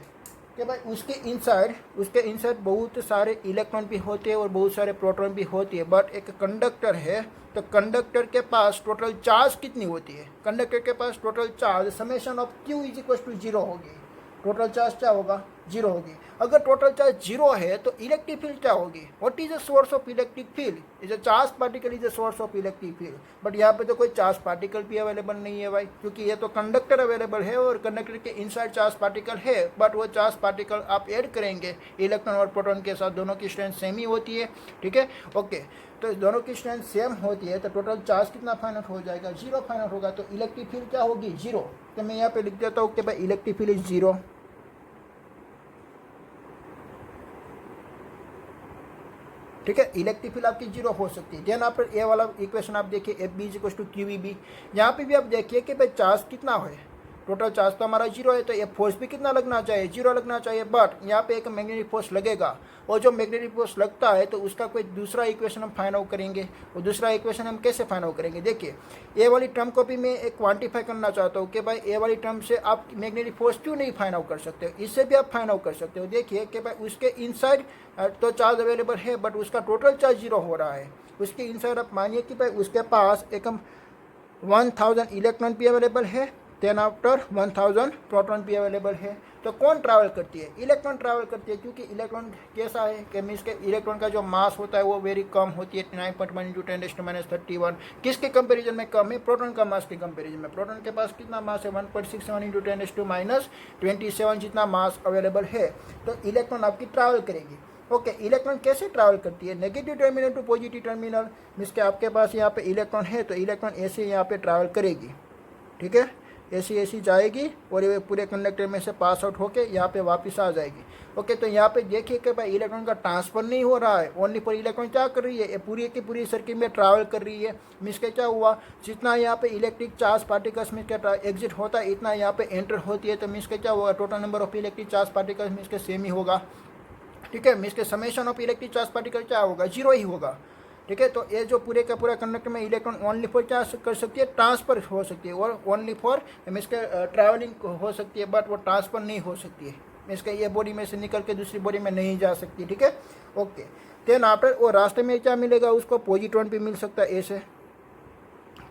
कि भाई उसके इनसाइड बहुत सारे इलेक्ट्रॉन भी होते हैं और बहुत सारे प्रोटॉन भी होती है। बट एक कंडक्टर है, तो कंडक्टर के पास टोटल चार्ज कितनी होती है, कंडक्टर के पास total charge summation of Q is equal to 0 होगी। टोटल चार्ज क्या होगा, 0 होगी। अगर टोटल चार्ज 0 है तो इलेक्ट्रिक फील्ड क्या होगी, what is the source of electric field, is a charge particle is the source of electric field. But यहाँ पे तो कोई चार्ज पार्टिकल भी अवेलेबल नहीं है भाई, क्योंकि ये तो कंडक्टर अवेलेबल है और कंडक्टर के इनसाइड चार्ज पार्टिकल है। बट वो चार्ज पार्टिकल आप ऐड करेंगे इलेक्ट्रॉन और प्रोटॉन के साथ, दोनों की स्ट्रेंथ सेम ही होती है। ठीक है, ओके। तो दोनों की स्ट्रेंथ सेम होती है, तो टोटल चार्ज कितना फाइंड आउट हो जाएगा, 0 फाइंड आउट होगा। तो इलेक्ट्रिक फील्ड क्या होगी, 0। तो मैं यहाँ पे लिख देता हूँ कि भाई इलेक्ट्रिक फील्ड इज 0। ठीक है, इलेक्ट्रिक फील्ड आपकी 0 हो सकती है। देन आप ये वाला इक्वेशन आप देखिए, F B is equal to Q V B. यहाँ पे भी आप देखिए कि भाई चार्ज कितना है, टोटल चार्ज तो हमारा 0 है, तो ये फोर्स भी कितना लगना चाहिए, 0 लगना चाहिए। बट यहाँ पे एक मैग्नेटिक फोर्स लगेगा, और जो मैग्नेटिक फोर्स लगता है तो उसका कोई दूसरा इक्वेशन हम फाइंड आउट करेंगे। और दूसरा इक्वेशन हम कैसे फाइंड आउट करेंगे, देखिए ए वाली टर्म को भी मैं एक क्वान्टिफाई करना चाहता हूँ कि भाई ए वाली टर्म से आप मैग्नेटिक फोर्स क्यों नहीं फाइंड आउट कर सकते, इससे भी आप फाइंड आउट कर सकते हो। देखिए कि भाई उसके इनसाइड तो चार्ज अवेलेबल है, बट उसका टोटल चार्ज 0 हो रहा है। उसके इनसाइड आप मानिए कि भाई उसके पास एक 1000 इलेक्ट्रॉन भी अवेलेबल है, देन आफ्टर 1000 प्रोटॉन भी अवेलेबल है। तो कौन ट्रैवल करती है, इलेक्ट्रॉन ट्रैवल करती है, क्योंकि इलेक्ट्रॉन कैसा है कि मीन्स के इलेक्ट्रॉन का जो मास होता है वो वेरी कम होती है, 9.1 × 10⁻31। किसके कंपैरिजन में कम है, प्रोटॉन का मास के कंपैरिजन में। प्रोटॉन के पास कितना मास है, 1.67 × 10⁻27 जितना मास अवेलेबल है। तो इलेक्ट्रॉन आपकी ट्रैवल करेगी। ओके, इलेक्ट्रॉन कैसे ट्रैवल करती है, negative terminal to positive terminal. Means के आपके पास यहाँ पे इलेक्ट्रॉन है तो इलेक्ट्रॉन ऐसे यहाँ पे ट्रैवल करेगी। ठीक है, ऐसी जाएगी और ये पूरे कंडक्टर में से पास आउट होके यहाँ पे वापस आ जाएगी। ओके, तो यहाँ पे देखिए कि भाई इलेक्ट्रॉन का ट्रांसफर नहीं हो रहा है, ओनली पर इलेक्ट्रॉन क्या कर रही है, ये पूरी की पूरी सर्किट में ट्रैवल कर रही है। मीन्स के क्या हुआ, जितना यहाँ पे इलेक्ट्रिक चार्ज पार्टिकल्स में क्या एग्जिट होता है इतना यहाँ पे एंटर होती है। तो मीन्स के क्या होगा, total number of electric charge particles means के सेम ही होगा। ठीक है, मीन्स के summation of electric charge particle क्या होगा, 0 ही होगा। ठीक है। तो ये जो पूरे का पूरा कंडक्टर में इलेक्ट्रॉन ओनली फॉर क्या कर सकती है, ट्रांसफर हो सकती है, और ओनली फॉर मीन्स के ट्रैवलिंग हो सकती है, बट वो ट्रांसफर नहीं हो सकती है, मीन्स के ये बॉडी में से निकल के दूसरी बॉडी में नहीं जा सकती, ठीक है। ओके, देन आफ्टर वो रास्ते में क्या मिलेगा उसको, पॉजिट्रॉन भी मिल सकता है ऐसे।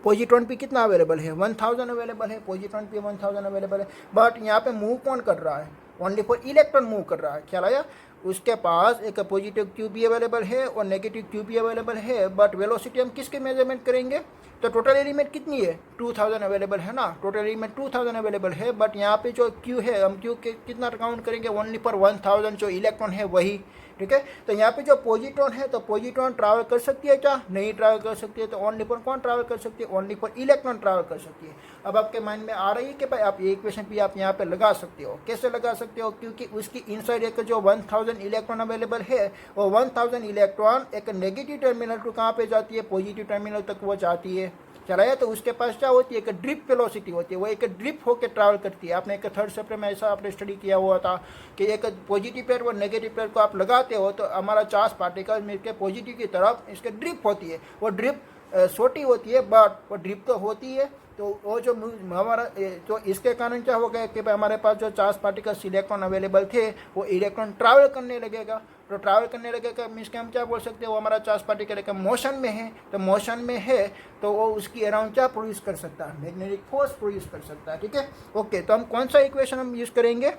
पॉजिट्रॉन भी कितना अवेलेबल है, 1000 अवेलेबल है, पॉजिट्रॉन भी 1000 अवेलेबल है, बट यहाँ पे मूव कौन कर रहा है, ओनली फॉर इलेक्ट्रॉन मूव कर रहा है, ख्याल आया। उसके पास एक पॉजिटिव क्यू भी अवेलेबल है और नेगेटिव क्यू भी अवेलेबल है, बट वेलोसिटी हम किसके मेजरमेंट करेंगे, तो टोटल एलिमेंट कितनी है, 2000 अवेलेबल है ना, टोटल एलिमेंट 2000 अवेलेबल है, बट यहाँ पे जो क्यू है हम क्यू के कितना काउंट करेंगे, ओनली फॉर 1000 जो इलेक्ट्रॉन है वही, ठीक है। तो यहाँ पे जो पॉजिट्रॉन है, तो पॉजिट्रॉन ट्रैवल कर सकती है क्या, नहीं ट्रैवल कर सकती है, तो ओनली फॉर कौन ट्रैवल कर सकती है, ओनली फॉर इलेक्ट्रॉन ट्रैवल कर सकती है। अब आपके माइंड में आ रही है कि भाई आप ये इक्वेशन भी आप यहाँ पे लगा सकते हो, कैसे लगा सकते हो, क्योंकि उसकी इनसाइड एक जो 1000 इलेक्ट्रॉन अवेलेबल है, वो 1000 इलेक्ट्रॉन एक नेगेटिव टर्मिनल टू कहाँ पे जाती है, पॉजिटिव टर्मिनल तक वो जाती है, चलाया। तो उसके पास क्या होती है, एक ड्रिप वेलोसिटी होती है, वो एक ड्रिप होकर ट्रैवल करती है। आपने एक थर्ड चैप्टर में ऐसा आपने स्टडी किया हुआ था कि एक पॉजिटिव पेयर और नेगेटिव पेयर को आप लगाते हो तो हमारा चार्ज पार्टिकल मिलकर पॉजिटिव की तरफ इसके ड्रिप होती है, वो ड्रिप छोटी होती है बट वो ड्रिप तो होती है। तो वो जो हमारा तो इसके कारण क्या हो गया कि हमारे पास जो चार्ज पार्टिकल्स इलेक्ट्रॉन अवेलेबल थे वो इलेक्ट्रॉन ट्रैवल करने लगेगा, तो ट्रैवल करने लगेगा मीन्स कि हम क्या बोल सकते हैं, वो हमारा चार्ज पार्टिकल एक मोशन में है, तो मोशन में है तो वो उसकी अराउंड क्या प्रोड्यूस कर सकता है, मैग्नेटिक फोर्स प्रोड्यूस कर सकता है, ठीक है। ओके, तो हम कौन सा इक्वेशन हम यूज़ करेंगे,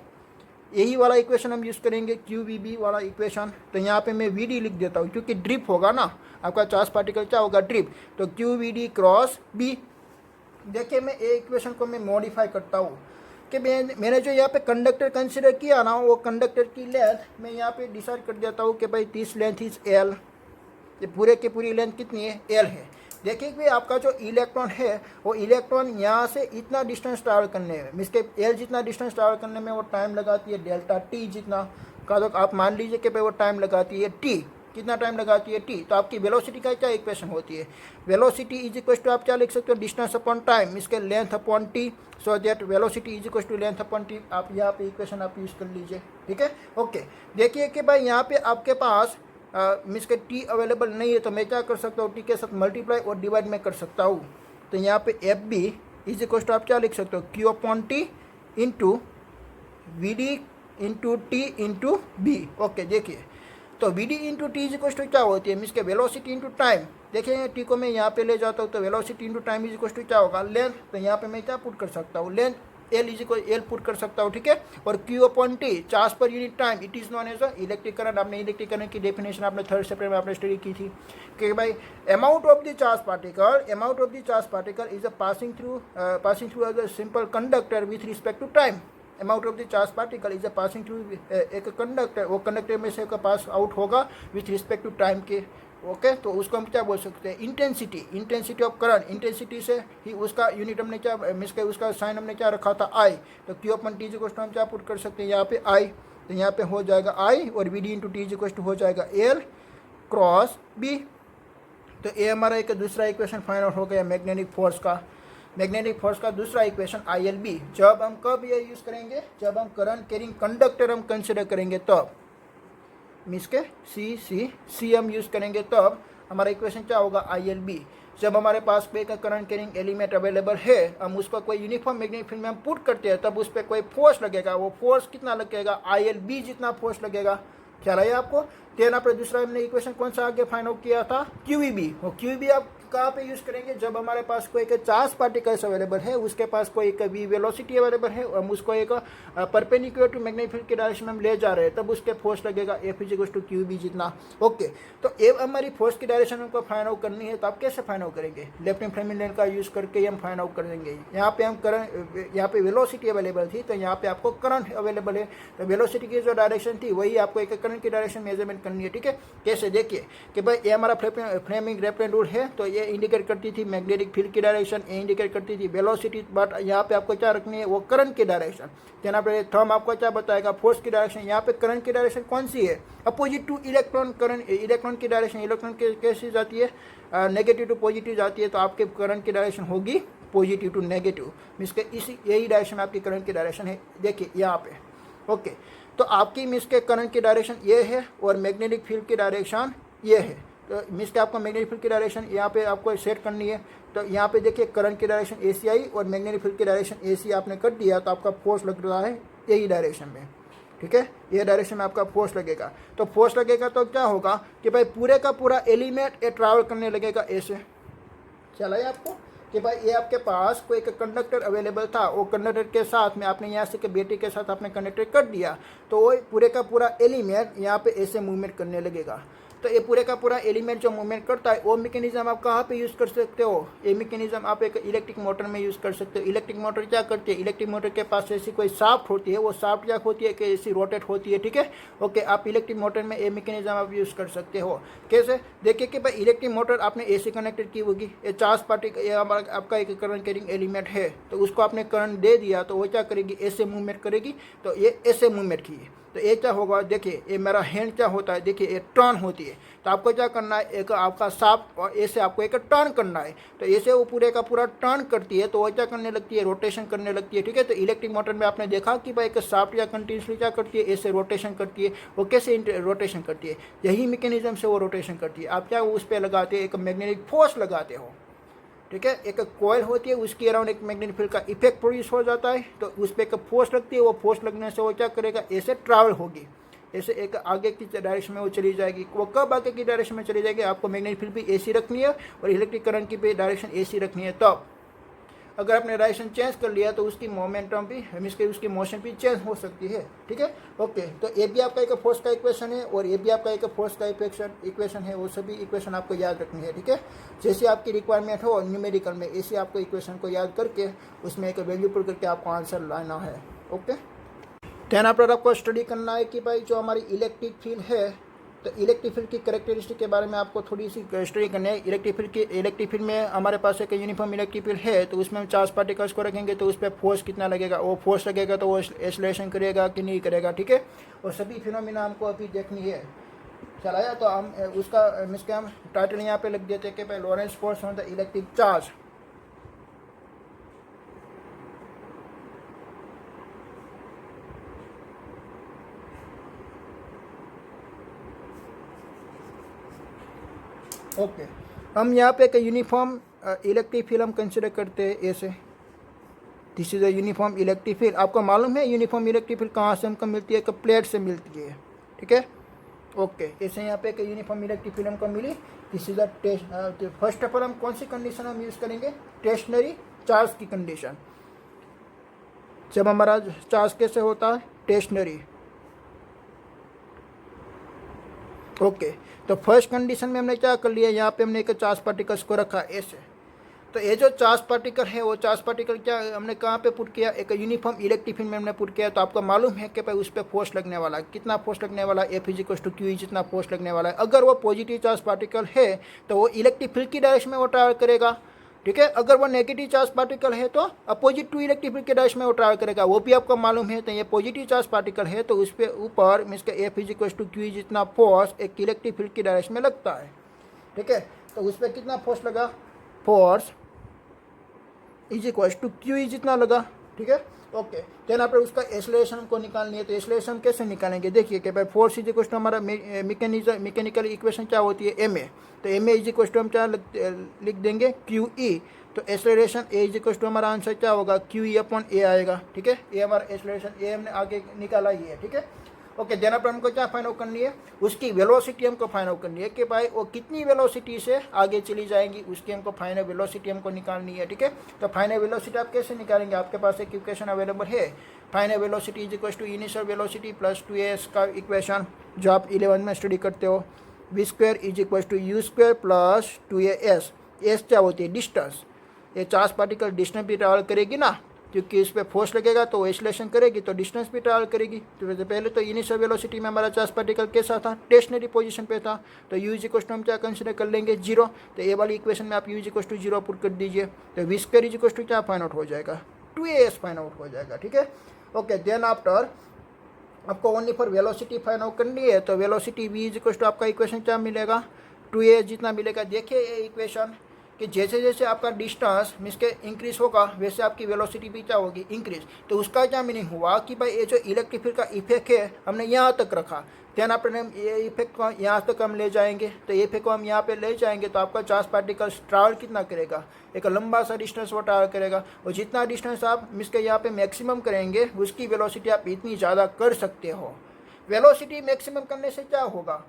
यही वाला इक्वेशन हम यूज़ करेंगे, QVB वाला इक्वेशन। तो यहाँ पे मैं VD लिख देता हूँ क्योंकि ड्रिप होगा ना, आपका चार्ज पार्टिकल क्या होगा, ड्रिप, तो QVD क्रॉस B। देखिए मैं ये इक्वेशन को मैं मॉडिफाई करता हूँ कि मैंने जो यहाँ पे कंडक्टर कंसिडर किया ना, वो कंडक्टर की लेंथ मैं यहाँ पे डिसाइड कर देता हूँ कि भाई दिस लेंथ इज L, ये पूरे की पूरी लेंथ कितनी है, L है। देखिए कि आपका जो इलेक्ट्रॉन है वो इलेक्ट्रॉन यहाँ से इतना डिस्टेंस ट्रैवल करने में, मीन्स के L जितना डिस्टेंस ट्रैवल करने में वो टाइम लगाती है डेल्टा T जितना का, तो आप मान लीजिए कि भाई वो टाइम लगाती है T, कितना टाइम लगाती है T। तो आपकी वेलोसिटी का क्या इक्वेशन होती है, वेलोसिटी इज इक्वल टू आप क्या लिख सकते हो, डिस्टेंस अपॉन टाइम, इसके length upon T, so that velocity is equal to length upon T। आप यहाँ पे इक्वेशन आप यूज़ कर लीजिए, ठीक है। ओके, देखिए कि भाई यहाँ पे आपके पास मीन्स के T अवेलेबल नहीं है, तो मैं क्या कर सकता हूँ, T के साथ मल्टीप्लाई और डिवाइड में कर सकता हूँ। तो यहाँ पे FB इज इक्वल टू आप क्या लिख सकते हो, Q upon T into VD into T into B। Okay, देखिए तो VD into T is equal to क्या होती है, मीन्स के वेलोसिटी इंटू टाइम। देखिए T को मैं यहाँ पे ले जाता हूँ तो velocity into time is equal to क्या होगा, लेंथ। तो यहाँ पे मैं क्या पुट कर सकता हूँ, length L is equal L put कर सकता हूँ, ठीक है। और Q अपॉन T चार्ज पर unit time, it is known as a electric current. आपने इलेक्ट्रिक करंट की डेफिनेशन आपने थर्ड चैप्टर में आपने स्टडी की थी कि भाई amount of the charge particle is a passing through as a simple conductor with respect to time. Amount of the charge particle is a passing through एक conductor, वो conductor में से पास आउट होगा with respect to time के। Okay, तो उसको हम क्या बोल सकते हैं, इंटेंसिटी ऑफ करंट। इंटेंसिटी से ही उसका यूनिट हमने क्या मीन्स के उसका साइन हमने क्या रखा था, I। तो Q अपन T को हम क्या पुट कर सकते हैं यहाँ पे I, तो यहाँ पे हो जाएगा I और VD इंटू T को हो जाएगा L क्रॉस B। तो ये हमारा एक दूसरा इक्वेशन फाइंड आउट हो गया मैग्नेटिक फोर्स का दूसरा इक्वेशन ILB। जब हम कब ये यूज़ करेंगे, जब हम करंट कैरिंग कंडक्टर हम कंसिडर करेंगे तब, मीन्स के C हम यूज़ करेंगे तब हमारा इक्वेशन क्या होगा, ILB। जब हमारे पास पे का करंट कैरिंग एलिमेंट अवेलेबल है, हम उसका कोई यूनिफॉर्म मैग्नेटिक फील्ड में हम पुट करते हैं, तब उस पर कोई फोर्स लगेगा, वो फोर्स कितना लगेगा, ILB जितना फोर्स लगेगा, ख्याल है आपको। देन आपने दूसरा हमने इक्वेशन कौन सा आगे फाइंड आउट किया था, QEB। वो QEB आप कहाँ पे यूज़ करेंगे, जब हमारे पास कोई एक चार्ज पार्टिकल्स अवेलेबल है, उसके पास कोई एक V वेलोसिटी अवेलेबल है, हम उसको एक परपेंडिकुलर टू मैग्नेटिक फील्ड के डायरेक्शन में हम ले जा रहे हैं, तब उसके फोर्स लगेगा F is equal to QEB जितना। ओके, तो F हमारी फोर्स की डायरेक्शन हमको फाइंड आउट करनी है, तो आप कैसे फाइंड आउट करेंगे, लेफ्ट हैंड फ्लेमिंग लेन का यूज़ करके हम फाइंड आउट कर देंगे। यहाँ पे हम करंट, यहाँ पे वेलोसिटी अवेलेबल थी, तो यहाँ पे आपको करंट अवेलेबल है, तो वेलोसिटी की जो डायरेक्शन थी वही आपको एक करंट की डायरेक्शन मेजरमेंट करनी है, ठीक है। कैसे, देखिए कि भाई ये हमारा फ्लेमिंग रेफरेंस रूल है, तो ये इंडिकेट करती थी मैग्नेटिक फील्ड की डायरेक्शन, ये इंडिकेट करती थी वेलोसिटी, बट यहाँ पे आपको क्या रखनी है, वो करंट की डायरेक्शन। यहाँ पे थंब आपको क्या बताएगा, फोर्स की डायरेक्शन। यहाँ पे करंट की डायरेक्शन कौन सी है, opposite two electron. Current electron की डायरेक्शन इलेक्ट्रॉन के कैसी जाती है, नेगेटिव टू पॉजिटिव जाती है, तो आपके करंट की डायरेक्शन होगी पॉजिटिव टू नेगेटिव, मीन्स के इसी यही डायरेक्शन में आपकी करंट की डायरेक्शन है। देखिए यहाँ पे, ओके, तो आपकी मीन्स के करंट की डायरेक्शन ये है और मैग्नेटिक फील्ड की डायरेक्शन ये है। तो मीन्स कि आपको मैग्नेटिक फील्ड की डायरेक्शन यहाँ पे आपको सेट करनी है। तो यहाँ पे देखिए करंट की डायरेक्शन AC आई और मैग्नेटिक फील्ड की डायरेक्शन AC आपने कर दिया, तो आपका फोर्स लग रहा है यही डायरेक्शन में, ठीक है, ये डायरेक्शन में आपका फोर्स लगेगा। तो फोर्स लगेगा तो क्या होगा कि भाई पूरे का पूरा एलिमेंट ये ट्रैवल करने लगेगा ऐसे। चला है आपको कि भाई ये आपके पास कोई एक कंडक्टर अवेलेबल था, वो कंडक्टर के साथ में आपने यहाँ से के बैटरी के साथ आपने कनेक्टेड कर दिया, तो वो पूरे का पूरा एलिमेंट यहाँ पे ऐसे मूवमेंट करने लगेगा। तो ये पूरे का पूरा एलिमेंट जो मूवमेंट करता है वो मैकेनिज्म आप कहाँ पे यूज़ कर सकते हो, ये मैकेनिज्म आप एक इलेक्ट्रिक मोटर में यूज़ कर सकते हो। इलेक्ट्रिक मोटर क्या करती है, इलेक्ट्रिक मोटर के पास ऐसी कोई शाफ्ट होती है, वो शाफ्ट क्या होती है कि ऐसी रोटेट होती है, ठीक है। ओके, आप इलेक्ट्रिक मोटर में ये मैकेनिज्म आप यूज़ कर सकते हो। कैसे, देखिए कि भाई इलेक्ट्रिक मोटर आपने AC कनेक्टेड की होगी, ये चार्ज पार्टिकल ये आपका एक करंट कैरिंग एलिमेंट है, तो उसको आपने करंट दे दिया तो वो क्या करेगी, ऐसे मूवमेंट करेगी, तो ये ऐसे मूवमेंट की। तो ये क्या होगा, देखिए ये मेरा हैंड क्या होता है, देखिए ये टर्न होती है, तो आपको क्या करना है, एक आपका शाफ्ट और ऐसे आपको एक टर्न करना है, तो ऐसे वो पूरे का पूरा टर्न करती है, तो वो क्या करने लगती है, रोटेशन करने लगती है, ठीक है। तो इलेक्ट्रिक मोटर में आपने देखा कि भाई एक शाफ्ट या कंटिन्यूसली क्या करती है, ऐसे रोटेशन करती है। वो कैसे रोटेशन करती है, यही मैकेनिज्म से वो रोटेशन करती है। आप क्या उस पर लगाते हैं, एक मैग्नेटिक फोर्स लगाते हो, ठीक है। एक कॉइल होती है, उसके अराउंड एक मैग्नेटिक फील्ड का इफेक्ट प्रोड्यूस हो जाता है, तो उस पर एक फोर्स लगती है, वो फोर्स लगने से वो क्या करेगा, ऐसे ट्रैवल होगी, ऐसे एक आगे की डायरेक्शन में वो चली जाएगी। वो कब आगे की डायरेक्शन में चली जाएगी, आपको मैग्नेटिक फील्ड भी AC रखनी है और इलेक्ट्रिक करंट की भी डायरेक्शन AC रखनी है। तब अगर आपने डायरेक्शन चेंज कर लिया तो उसकी मोमेंटम भी मीन्स कि उसकी मोशन भी चेंज हो सकती है, ठीक है। ओके, तो ये भी आपका एक फोर्स का इक्वेशन है और ये भी आपका एक फोर्स का इक्वेशन है, वो सभी इक्वेशन आपको याद रखनी है, ठीक है। जैसे आपकी रिक्वायरमेंट हो न्यूमेरिकल में, ऐसे आपको इक्वेशन को याद करके उसमें एक वैल्यू पुट करके आपको आंसर लाना है। ओके, टेन आफ्टर आपको स्टडी करना है कि भाई जो हमारी इलेक्ट्रिक फील्ड है, तो इलेक्ट्रिक फील्ड की कैरेक्टरिस्टिक के बारे में आपको थोड़ी सी स्टडी करनी है। इलेक्ट्रिक फील्ड में हमारे पास एक यूनिफॉर्म इलेक्ट्रिक फील्ड है, तो उसमें हम चार्ज पार्टिकल्स को रखेंगे, तो उस पर फोर्स कितना लगेगा, वो फोर्स लगेगा तो वो एक्सेलरेशन करेगा कि नहीं करेगा, ठीक है। और सभी फिनोमिना हमको अभी देखनी है। चलाया तो हम उसका मीन्स के हम टाइटल यहाँ पे लिख देते हैं कि भाई Lorentz force on the electric charge. Okay, हम यहाँ पे एक यूनिफॉर्म इलेक्ट्रिक फील्ड हम कंसिडर करते हैं ऐसे। This is a uniform electric field. आपको मालूम है यूनिफॉर्म इलेक्ट्रिक फील्ड कहाँ से हमको मिलती है, एक प्लेट से मिलती है, ठीक है। ओके, ऐसे यहाँ पे एक यूनिफॉर्म इलेक्ट्रिक फील्ड हमको मिली। This is the first of all हम कौन सी कंडीशन हम यूज़ करेंगे, स्टेशनरी चार्ज की कंडीशन। जब हमारा चार्ज कैसे होता है, स्टेशनरी। ओके, तो फर्स्ट कंडीशन में हमने क्या कर लिया, यहाँ पे हमने एक चार्ज पार्टिकल्स को रखा ऐसे। तो ये जो चार्ज पार्टिकल है, वो चार्ज पार्टिकल क्या हमने कहाँ पे पुट किया, एक यूनिफॉर्म इलेक्ट्रिक फील्ड में हमने पुट किया। तो आपको मालूम है कि भाई उस पर फोर्स लगने वाला है, कितना फोर्स लगने वाला है, F=QE जितना फोर्स लगने वाला है। अगर वो पॉजिटिव चार्ज पार्टिकल है तो वो इलेक्ट्रिक फील्ड की डायरेक्शन में वो ट्रैवल करेगा, ठीक है। अगर वो नेगेटिव चार्ज पार्टिकल है तो अपोजिट टू इलेक्ट्रिक फील्ड के डायरेक्शन में वो ट्रैवल करेगा, वो भी आपको मालूम है। तो ये पॉजिटिव चार्ज पार्टिकल है तो उस पर ऊपर मीन्स के F=QE जितना फोर्स एक इलेक्ट्रिक फील्ड की डायरेक्शन में लगता है, ठीक है। तो उस पर कितना फोर्स लगा, फोर्स QE जितना लगा, ठीक है। ओके, देन आप उसका एक्सेलरेशन को निकालनी है। तो एक्सेलरेशन कैसे निकालेंगे, देखिए कि भाई फोर्स हमारा मैकेनिकल इक्वेशन क्या होती है, MA। तो MA हम क्या लिख देंगे, QE। तो एक्सेलरेशन A हमारा आंसर क्या होगा, QE/A आएगा, ठीक है। ये हमारा एक्सेलरेशन A हमने आगे निकाला ही है, ठीक है। ओके, देना पर हमको क्या फाइंड आउट करनी है, उसकी वेलोसिटी हमको फाइंड आउट करनी है कि भाई वो कितनी वेलोसिटी से आगे चली जाएंगी, उसकी हमको फाइनल वेलोसिटी हमको निकालनी है, ठीक है। तो फाइनल वेलोसिटी आप कैसे निकालेंगे, आपके पास एक इक्वेशन अवेलेबल है, final velocity initial velocity plus 2as का इक्वेशन जो आप 11 में स्टडी करते हो। v² u² plus 2as। S क्या होती है, डिस्टेंस। ये चार्ज पार्टिकल डिस्टेंस भी ट्रैवल करेगी ना, क्योंकि इस पर फोर्स लगेगा तो एक्सेलरेशन करेगी, तो डिस्टेंस भी ट्रैवल करेगी। तो पहले तो इनिशियल वेलोसिटी में हमारा चार्ज पार्टिकल कैसा था, स्टेशनरी पोजीशन पे था। तो u हम क्या कंसिडर कर लेंगे, 0। तो ये वाली इक्वेशन में आप u 0 पुट कर दीजिए, तो v² क्या फाइंड आउट हो जाएगा, 2as फाइंड आउट हो जाएगा, ठीक है। ओके, देन आफ्टर आपको only for velocity find out करनी है। तो वेलोसिटी v आपका इक्वेशन क्या मिलेगा, 2as जितना मिलेगा। देखिए ये इक्वेशन, कि जैसे जैसे आपका डिस्टेंस मीन्स के इंक्रीज होगा वैसे आपकी वेलोसिटी भी क्या होगी, इंक्रीज। तो उसका क्या मीनिंग हुआ कि भाई ये जो इलेक्ट्रिक फील्ड का इफेक्ट है हमने यहाँ तक रखा, ध्यान अपने ये इफेक्ट को यहाँ तक हम ले जाएंगे, तो ये इफेक्ट को हम यहाँ पे ले जाएंगे तो आपका चार्ज पार्टिकल्स ट्रैवल कितना करेगा, एक लंबा सा डिस्टेंस वो ट्रैवल करेगा, और जितना डिस्टेंस आप मीन्स के यहाँ पे मैक्सिमम करेंगे उसकी वेलोसिटी आप इतनी ज़्यादा कर सकते हो। वेलोसिटी मैक्सिमम करने से क्या होगा,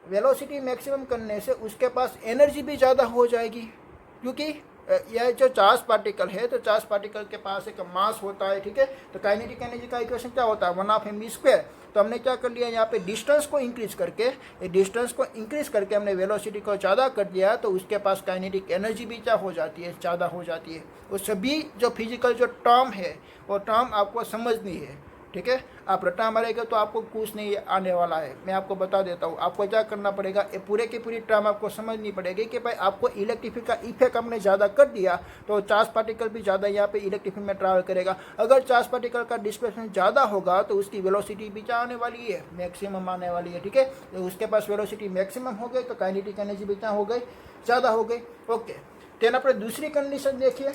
वेलोसिटी मैक्सिमम करने से उसके पास एनर्जी भी ज़्यादा हो जाएगी, क्योंकि यह जो चार्ज पार्टिकल है तो चार्ज पार्टिकल के पास एक मास होता है, ठीक है। तो काइनेटिक एनर्जी का इक्वेशन क्या होता है, 1/mv²। तो हमने क्या कर लिया, यहाँ पे डिस्टेंस को इंक्रीज करके, डिस्टेंस को इंक्रीज करके हमने वेलोसिटी को ज़्यादा कर दिया, तो उसके पास काइनेटिक एनर्जी भी क्या हो जाती है, ज़्यादा हो जाती है। वो सभी जो फिजिकल जो टर्म है वो टर्म आपको समझनी है, ठीक है। आप रट्टा मारेंगे तो आपको कुछ नहीं आने वाला है, मैं आपको बता देता हूँ। आपको क्या करना पड़ेगा, ये पूरे की पूरी टर्म आपको समझनी पड़ेगी कि भाई आपको इलेक्ट्रिक फील्ड का इफेक्ट हमने ज़्यादा कर दिया तो चार्ज पार्टिकल भी ज़्यादा यहाँ पे इलेक्ट्रिक फील्ड में ट्रैवल करेगा। अगर चार्ज पार्टिकल का डिस्प्लेसमेंट ज़्यादा होगा तो उसकी वेलोसिटी भी क्या आने वाली है, मैक्सिमम आने वाली है, ठीक है। तो उसके पास वेलोसिटी मैक्सिमम हो गई तो काइनेटिक एनर्जी भी क्या हो गई, ज़्यादा हो गई। ओके, देन अपने दूसरी कंडीशन देखिए।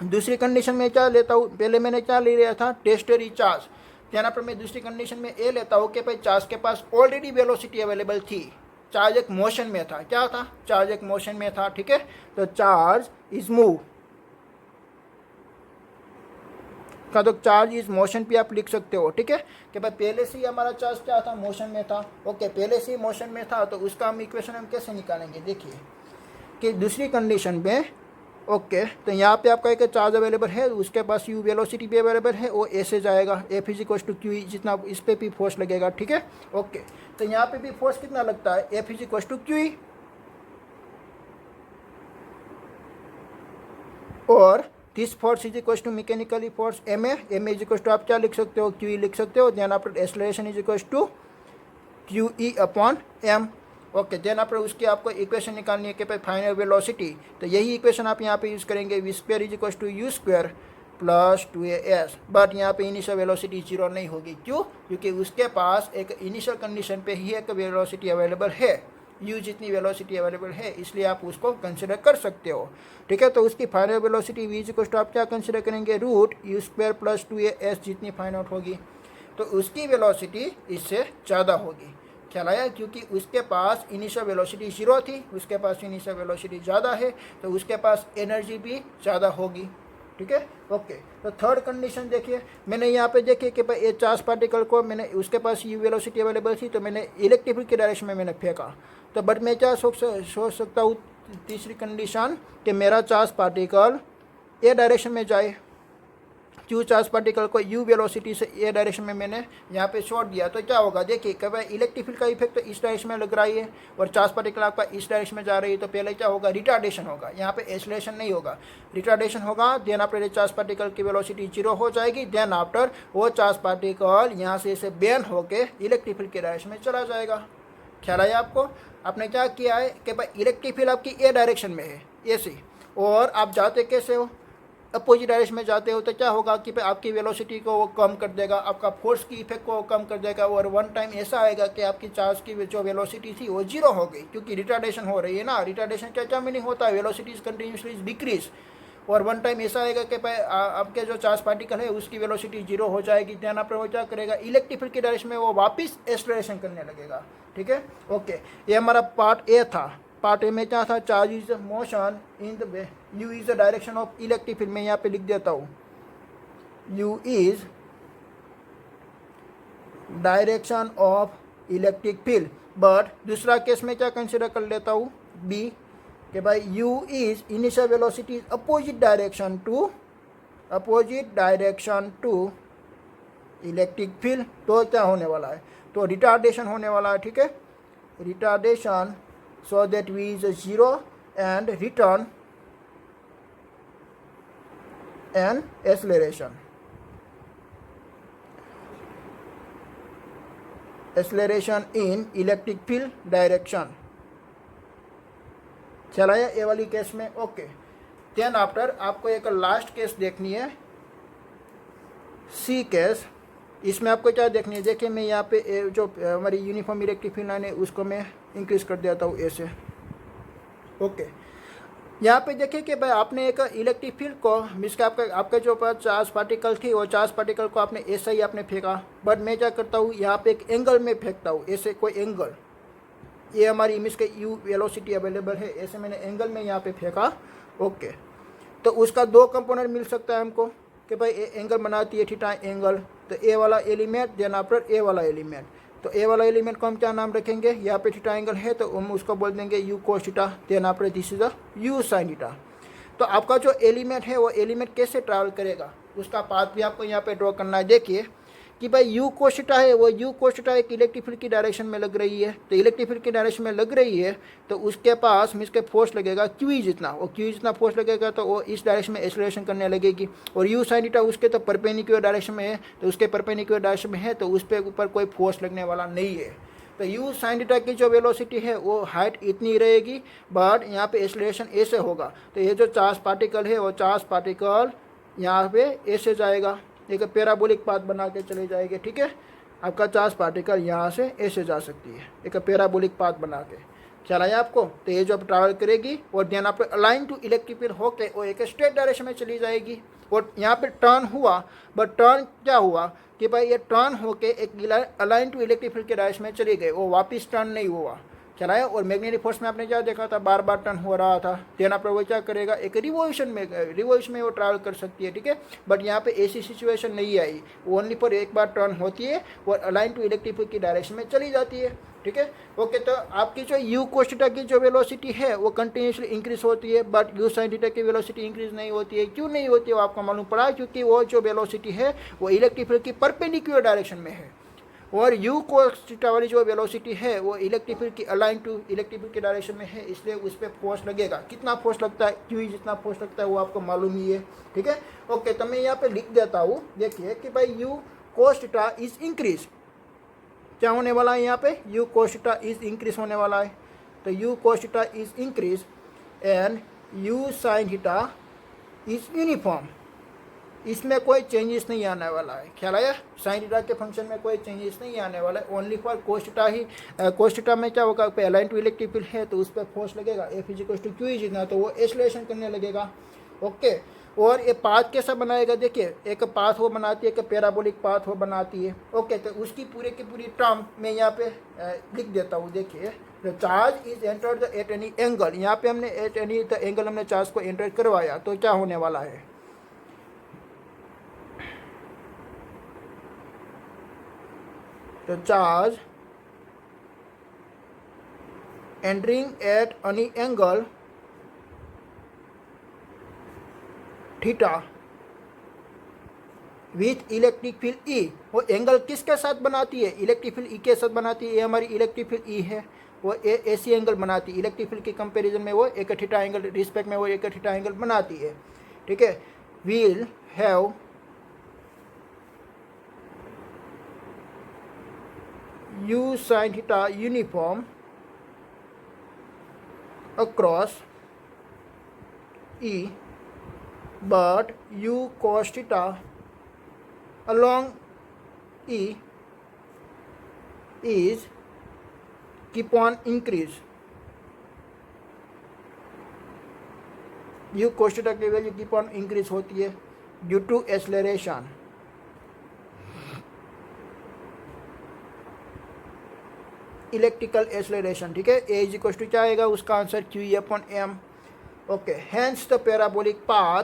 दूसरी कंडीशन में क्या लेता हूँ, पहले मैंने क्या ले लिया था, टेस्टरी चार्ज। यहाँ पर मैं दूसरी कंडीशन में ये लेता हूँ कि भाई चार्ज के पास ऑलरेडी वेलोसिटी अवेलेबल थी, चार्ज एक मोशन में था, क्या था, चार्ज एक मोशन में था, ठीक है। तो चार्ज इज मूव का, तो चार्ज इज मोशन पे आप लिख सकते हो, ठीक है। कि भाई पहले से ही हमारा चार्ज क्या था, मोशन में था। ओके, पहले से ही मोशन में था तो उसका हम इक्वेशन हम कैसे निकालेंगे, देखिए कि दूसरी कंडीशन में ओके तो यहाँ पे आपका एक चार्ज अवेलेबल है, उसके पास यू वेलोसिटी भी अवेलेबल है, वो ऐसे जाएगा, F is equal to Q, जितना इस पर भी फोर्स लगेगा, ठीक है। ओके, तो यहाँ पे भी फोर्स कितना लगता है, F is equal to Q, और this force is equal to mechanically force M A is equal to आप क्या लिख सकते हो, क्यू लिख सकते हो। देन आप acceleration is equal to Q E upon M. Okay, then आप उसकी आपको इक्वेशन निकालनी है कि भाई फाइनल वेलोसिटी, तो यही इक्वेशन आप यहाँ पे यूज़ करेंगे, v² is equal to u² plus 2as। But यहाँ पे इनिशियल वेलोसिटी 0 नहीं होगी, क्यों, क्योंकि उसके पास एक इनिशियल कंडीशन पे ही एक वेलोसिटी अवेलेबल है, u जितनी वेलोसिटी अवेलेबल है, इसलिए आप उसको कंसिडर कर सकते हो, ठीक है। तो उसकी final velocity v is equal to आप क्या कंसिडर करेंगे, √u² प्लस 2as जितनी फाइंड आउट होगी, तो उसकी वेलोसिटी इससे ज़्यादा होगी, ख्याल आया, क्योंकि उसके पास इनिशियल वेलोसिटी 0 थी, उसके पास इनिशियल वेलोसिटी ज़्यादा है तो उसके पास एनर्जी भी ज़्यादा होगी, ठीक है। ओके, तो थर्ड कंडीशन देखिए, मैंने यहाँ पे देखिए कि भाई ये चार्ज पार्टिकल को मैंने, उसके पास यू वेलोसिटी अवेलेबल थी तो मैंने इलेक्ट्रिक फील्ड के डायरेक्शन में मैंने फेंका, तो बट मैं क्या सोच सकता हूँ तीसरी कंडीशन कि मेरा चार्ज पार्टिकल ए डायरेक्शन में जाए, क्यू चार्ज पार्टिकल को यू वेलोसिटी से ए डायरेक्शन में मैंने यहाँ पे छोड़ दिया, तो क्या होगा, देखिए कि भाई इलेक्ट्रिक फील्ड का इफेक्ट तो इस डायरेक्शन में लग रहा है और चार्ज पार्टिकल आपका इस डायरेक्शन में जा रही है, तो पहले क्या होगा, रिटार्डेशन होगा, यहाँ पे एक्सेलरेशन नहीं होगा, रिटार्डेशन होगा। देन आफ्टर चार्ज पार्टिकल की वेलोसिटी 0 हो जाएगी, देन आफ्टर वो चार्ज पार्टिकल यहाँ से इसे बैन होके इलेक्ट्रिक फील्ड के डायरेक्शन में चला जाएगा। ख्याल आया आपको, आपने क्या किया है कि भाई इलेक्ट्रिक फील्ड आपकी ए डायरेक्शन में है ऐसे, और आप जाते कैसे हो, अपोजिट डायरेक्शन में जाते हो, तो क्या होगा कि आपकी वेलोसिटी को वो कम कर देगा, आपका फोर्स की इफेक्ट को कम कर देगा, और वन टाइम ऐसा आएगा कि आपकी चार्ज की जो वेलोसिटी थी वो 0 हो गई, क्योंकि रिटार्डेशन हो रही है ना। रिटार्डेशन क्या क्या मीनिंग होता है, वेलोसिटी इज कंटिन्यूसली डिक्रीज, और वन टाइम ऐसा आएगा कि भाई आपके जो चार्ज पार्टिकल है उसकी वेलोसिटी 0 हो जाएगी, ध्यान आप वो क्या करेगा, इलेक्ट्रिक फील्ड की डायरेक्शन में वो वापस एक्सेलरेशन करने लगेगा, ठीक है। ओके, ये हमारा पार्ट ए था। पार्ट ए में क्या था, charge is motion in the way, u is the direction of electric field, मैं यहाँ पे लिख देता हूँ u is direction of electric field. But दूसरा केस में क्या कंसिडर कर लेता हूँ, बी, कि भाई u is initial velocity opposite direction to electric field, तो क्या होने वाला है, तो रिटार्डेशन होने वाला है, ठीक है, retardation, so that v is 0 and return and acceleration in electric field direction। चलाया ये वाली केस में। ओके, देन आफ्टर आपको एक लास्ट केस देखनी है, सी केस। इसमें आपको क्या देखनी है, देखिए मैं यहाँ पे जो हमारी यूनिफॉर्म इलेक्ट्रिक फील्ड लाइन है उसको मैं इंक्रीज कर देता हूँ ऐसे। ओके, यहाँ पे देखिए कि भाई आपने एक इलेक्ट्रिक फील्ड को जिसका आपका जो पास चार्ज पार्टिकल थी वो चार्ज पार्टिकल को आपने ऐसा ही आपने फेंका, बट मैं क्या करता हूँ यहाँ पे एक एंगल में फेंकता हूँ, ऐसे कोई एंगल, ये हमारी इमेज के यू वेलोसिटी अवेलेबल है, ऐसे मैंने एंगल में यहाँ पे फेंका। ओके, तो उसका दो कंपोनेंट मिल सकता है हमको कि भाई एंगल बनाती है थीटा एंगल, तो ए वाला एलिमेंट देन आफ्टर ए वाला एलिमेंट, तो ए वाला एलिमेंट को हम क्या नाम रखेंगे, यहाँ पे थीटा एंगल है तो हम उसको बोल देंगे u cos theta, then after this is a u sine theta. तो आपका जो एलिमेंट है वो एलिमेंट कैसे ट्रैवल करेगा उसका पाथ भी आपको यहाँ पे ड्रॉ करना है। देखिए कि भाई यू कोशिटा है, वो यू कोशिटा एक इलेक्ट्रिक फील्ड की डायरेक्शन में लग रही है, तो इलेक्ट्रिक फील्ड की डायरेक्शन में लग रही है तो उसके पास मीन्स के फोर्स लगेगा क्यू जितना, और क्यू जितना फोर्स लगेगा तो वो इस डायरेक्शन में एक्सेलरेशन करने लगेगी। और यू साइन थीटा उसके तो परपेंडिकुलर डायरेक्शन में है, तो उसके परपेंडिकुलर डायरेक्शन में है तो उस पर ऊपर कोई फोर्स लगने वाला नहीं है। तो यू साइन थीटा की जो वेलोसिटी है वो हाइट इतनी रहेगी, बट यहाँ पे एक्सेलरेशन ऐसे होगा। तो ये जो चार्ज पार्टिकल है वो चार्ज पार्टिकल यहाँ पे ऐसे जाएगा, एक पैराबोलिक पाथ बना के चले जाएंगे। ठीक है, आपका चार्ज पार्टिकल यहाँ से ऐसे जा सकती है, एक पैराबोलिक पाथ बना के चलाए आपको। तो ये जो अब ट्रैवल करेगी और देन आप अलाइन टू इलेक्ट्रिक फील्ड होके वो एक स्ट्रेट डायरेक्शन में चली जाएगी। और यहाँ पे टर्न हुआ, बट टर्न क्या हुआ कि भाई ये टर्न होके एक अलाइन टू इलेक्ट्रिक फील्ड के डायरेक्शन में चली गई, वो वापस टर्न नहीं हुआ चलाया। और मैग्नेटिक फोर्स में आपने क्या देखा था, बार बार टर्न हो रहा था, देन आप वो क्या करेगा एक रिवॉल्यूशन में वो ट्रैवल कर सकती है। ठीक है, बट यहाँ पे ऐसी सिचुएशन नहीं आई, ओनली पर एक बार टर्न होती है और अलाइन टू इलेक्ट्रिक फील्ड की डायरेक्शन में चली जाती है। ठीक है, ओके, तो आपकी जो यू कोस थीटा की जो वेलोसिटी है वो कंटिन्यूसली इंक्रीज होती है, बट यू साइन थीटा की वेलोसिटी इंक्रीज नहीं होती है। क्यों नहीं होती है वो आपको मालूम पड़ा, क्योंकि वो जो वेलोसिटी है वो इलेक्ट्रिक फील्ड की परपेंडिकुलर डायरेक्शन में है, और यू कोस थीटा वाली जो वेलोसिटी है वो इलेक्ट्रिक फील्ड की अलाइन टू इलेक्ट्रिक फील्ड की डायरेक्शन में है, इसलिए उस पर फोर्स लगेगा। कितना फोर्स लगता है, क्यू जितना फोर्स लगता है वो आपको मालूम ही है। ठीक है, ओके, तो मैं यहाँ पे लिख देता हूँ, देखिए कि भाई you cos theta is increase, क्या होने वाला है यहाँ पे, you cos theta is increase होने वाला है। तो you cos theta is increase and you sine theta is uniform, इसमें कोई चेंजेस नहीं आने वाला है। ख्याल आया, साइन थीटा के फंक्शन में कोई चेंजेस नहीं आने वाला है, only for cos theta he. Cos theta में क्या होगा, पे अलाइन टू इलेक्ट्रिक फील्ड है तो उस पर फोर्स लगेगा, F is equal to Q जितना, तो वो एक्सेलरेशन करने लगेगा। ओके, और ये पाथ कैसा बनाएगा, देखिए एक पाथ वो बनाती है, एक पैराबोलिक पाथ वो बनाती है। ओके, तो उसकी पूरे की पूरी टर्म मैं यहाँ पे लिख देता हूँ। देखिए, the charge is entered at any angle, यहाँ पे हमने एट एनी द एंगल हमने चार्ज को एंटर करवाया, तो क्या होने वाला है, the charge entering at any angle theta with electric field E, वो एंगल किसके साथ बनाती है, इलेक्ट्रिक फील्ड E के साथ बनाती है। ये हमारी इलेक्ट्रिक फील्ड E है, वो ऐसी एंगल बनाती है, इलेक्ट्रिक फील्ड के कंपैरिजन में वो एक थीटा एंगल रिस्पेक्ट में वो एक थीटा एंगल बनाती है। ठीक है, will have u sin theta uniform across E, but u cos theta along E is keep on increase, u cos theta की वैल्यू keep on increase होती है due to acceleration, electrical acceleration. ठीक है, A is equal to क्या आएगा, उसका answer Q E upon M. Okay, hence the parabolic path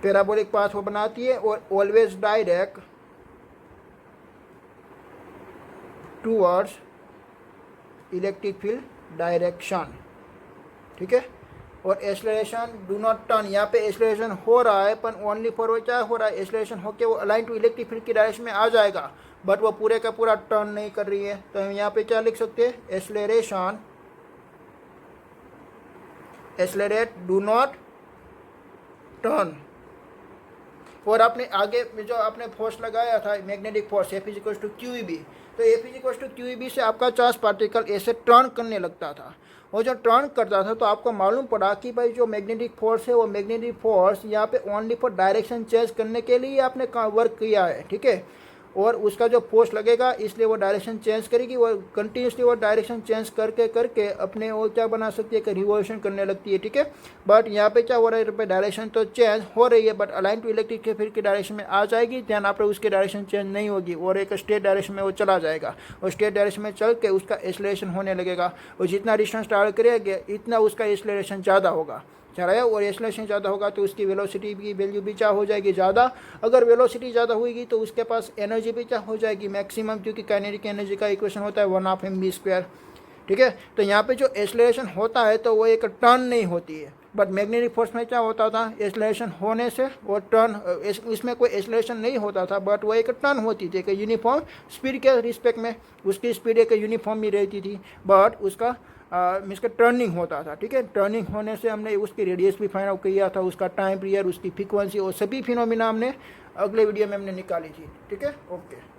parabolic path वो बनाती है और always direct towards electric field direction. ठीक है, और एक्सेलरेशन डू नॉट टर्न, यहाँ पे एक्सेलरेशन हो रहा है पर ओनली फॉर वो क्या हो रहा है, एक्सेलरेशन होके वो अलाइन टू इलेक्ट्रिक फील्ड की डायरेक्शन में आ जाएगा, बट वो पूरे का पूरा टर्न नहीं कर रही है। तो हम यहाँ पे क्या लिख सकते हैं, acceleration accelerate do not turn. और आपने आगे जो आपने फोर्स लगाया था magnetic force F is equal to Q B, तो F is equal to QEB से आपका चार्ज पार्टिकल ऐसे टर्न करने लगता था, और जो टर्न करता था तो आपको मालूम पड़ा कि भाई जो मैग्नेटिक फोर्स है वो मैग्नेटिक फोर्स यहाँ पे ओनली फॉर डायरेक्शन चेंज करने के लिए आपने वर्क किया है, ठीक है। और उसका जो फोर्स लगेगा इसलिए वो डायरेक्शन चेंज करेगी, वो कंटिन्यूसली वो डायरेक्शन चेंज करके करके अपने वो क्या बना सकती है कि रिवॉल्यूशन करने लगती है, ठीक है। बट यहाँ पे क्या हो रहा है, डायरेक्शन तो चेंज हो रही है बट अलाइन टू इलेक्ट्रिक के फिर की डायरेक्शन में आ जाएगी, ध्यान आप उसकी डायरेक्शन चेंज नहीं होगी और एक स्ट्रेट डायरेक्शन में वो चला जाएगा, और स्ट्रेट डायरेक्शन में चल के उसका एक्सेलरेशन होने लगेगा, और जितना डिस्टेंस ट्रैवल करेगा इतना उसका एक्सेलरेशन ज़्यादा होगा, चलाया, और एक्सेलरेशन ज़्यादा होगा तो उसकी वेलोसिटी की वैल्यू भी क्या हो जाएगी, ज़्यादा। अगर वेलोसिटी ज़्यादा होगी तो उसके पास एनर्जी भी क्या हो जाएगी, मैक्सिमम, क्योंकि काइनेटिक एनर्जी का इक्वेशन होता है 1/2 mv², ठीक है। तो यहाँ पे जो एक्सेलरेशन होता है तो वो एक टर्न नहीं होती है, बट मैग्नेटिक फोर्स में क्या होता था, एक्सेलरेशन होने से वो टर्न, इसमें कोई एक्सेलरेशन नहीं होता था बट वो एक टर्न होती थी कि यूनिफॉर्म स्पीड के रिस्पेक्ट में उसकी स्पीड एक यूनिफॉर्म ही रहती थी, बट उसका मीन्स का टर्निंग होता था, ठीक है। टर्निंग होने से हमने उसकी रेडियस भी फाइंड आउट किया था, उसका टाइम पीरियड, उसकी फ्रीक्वेंसी और सभी फिनोमिना हमने अगले वीडियो में हमने निकाली थी, ठीक है। ओके।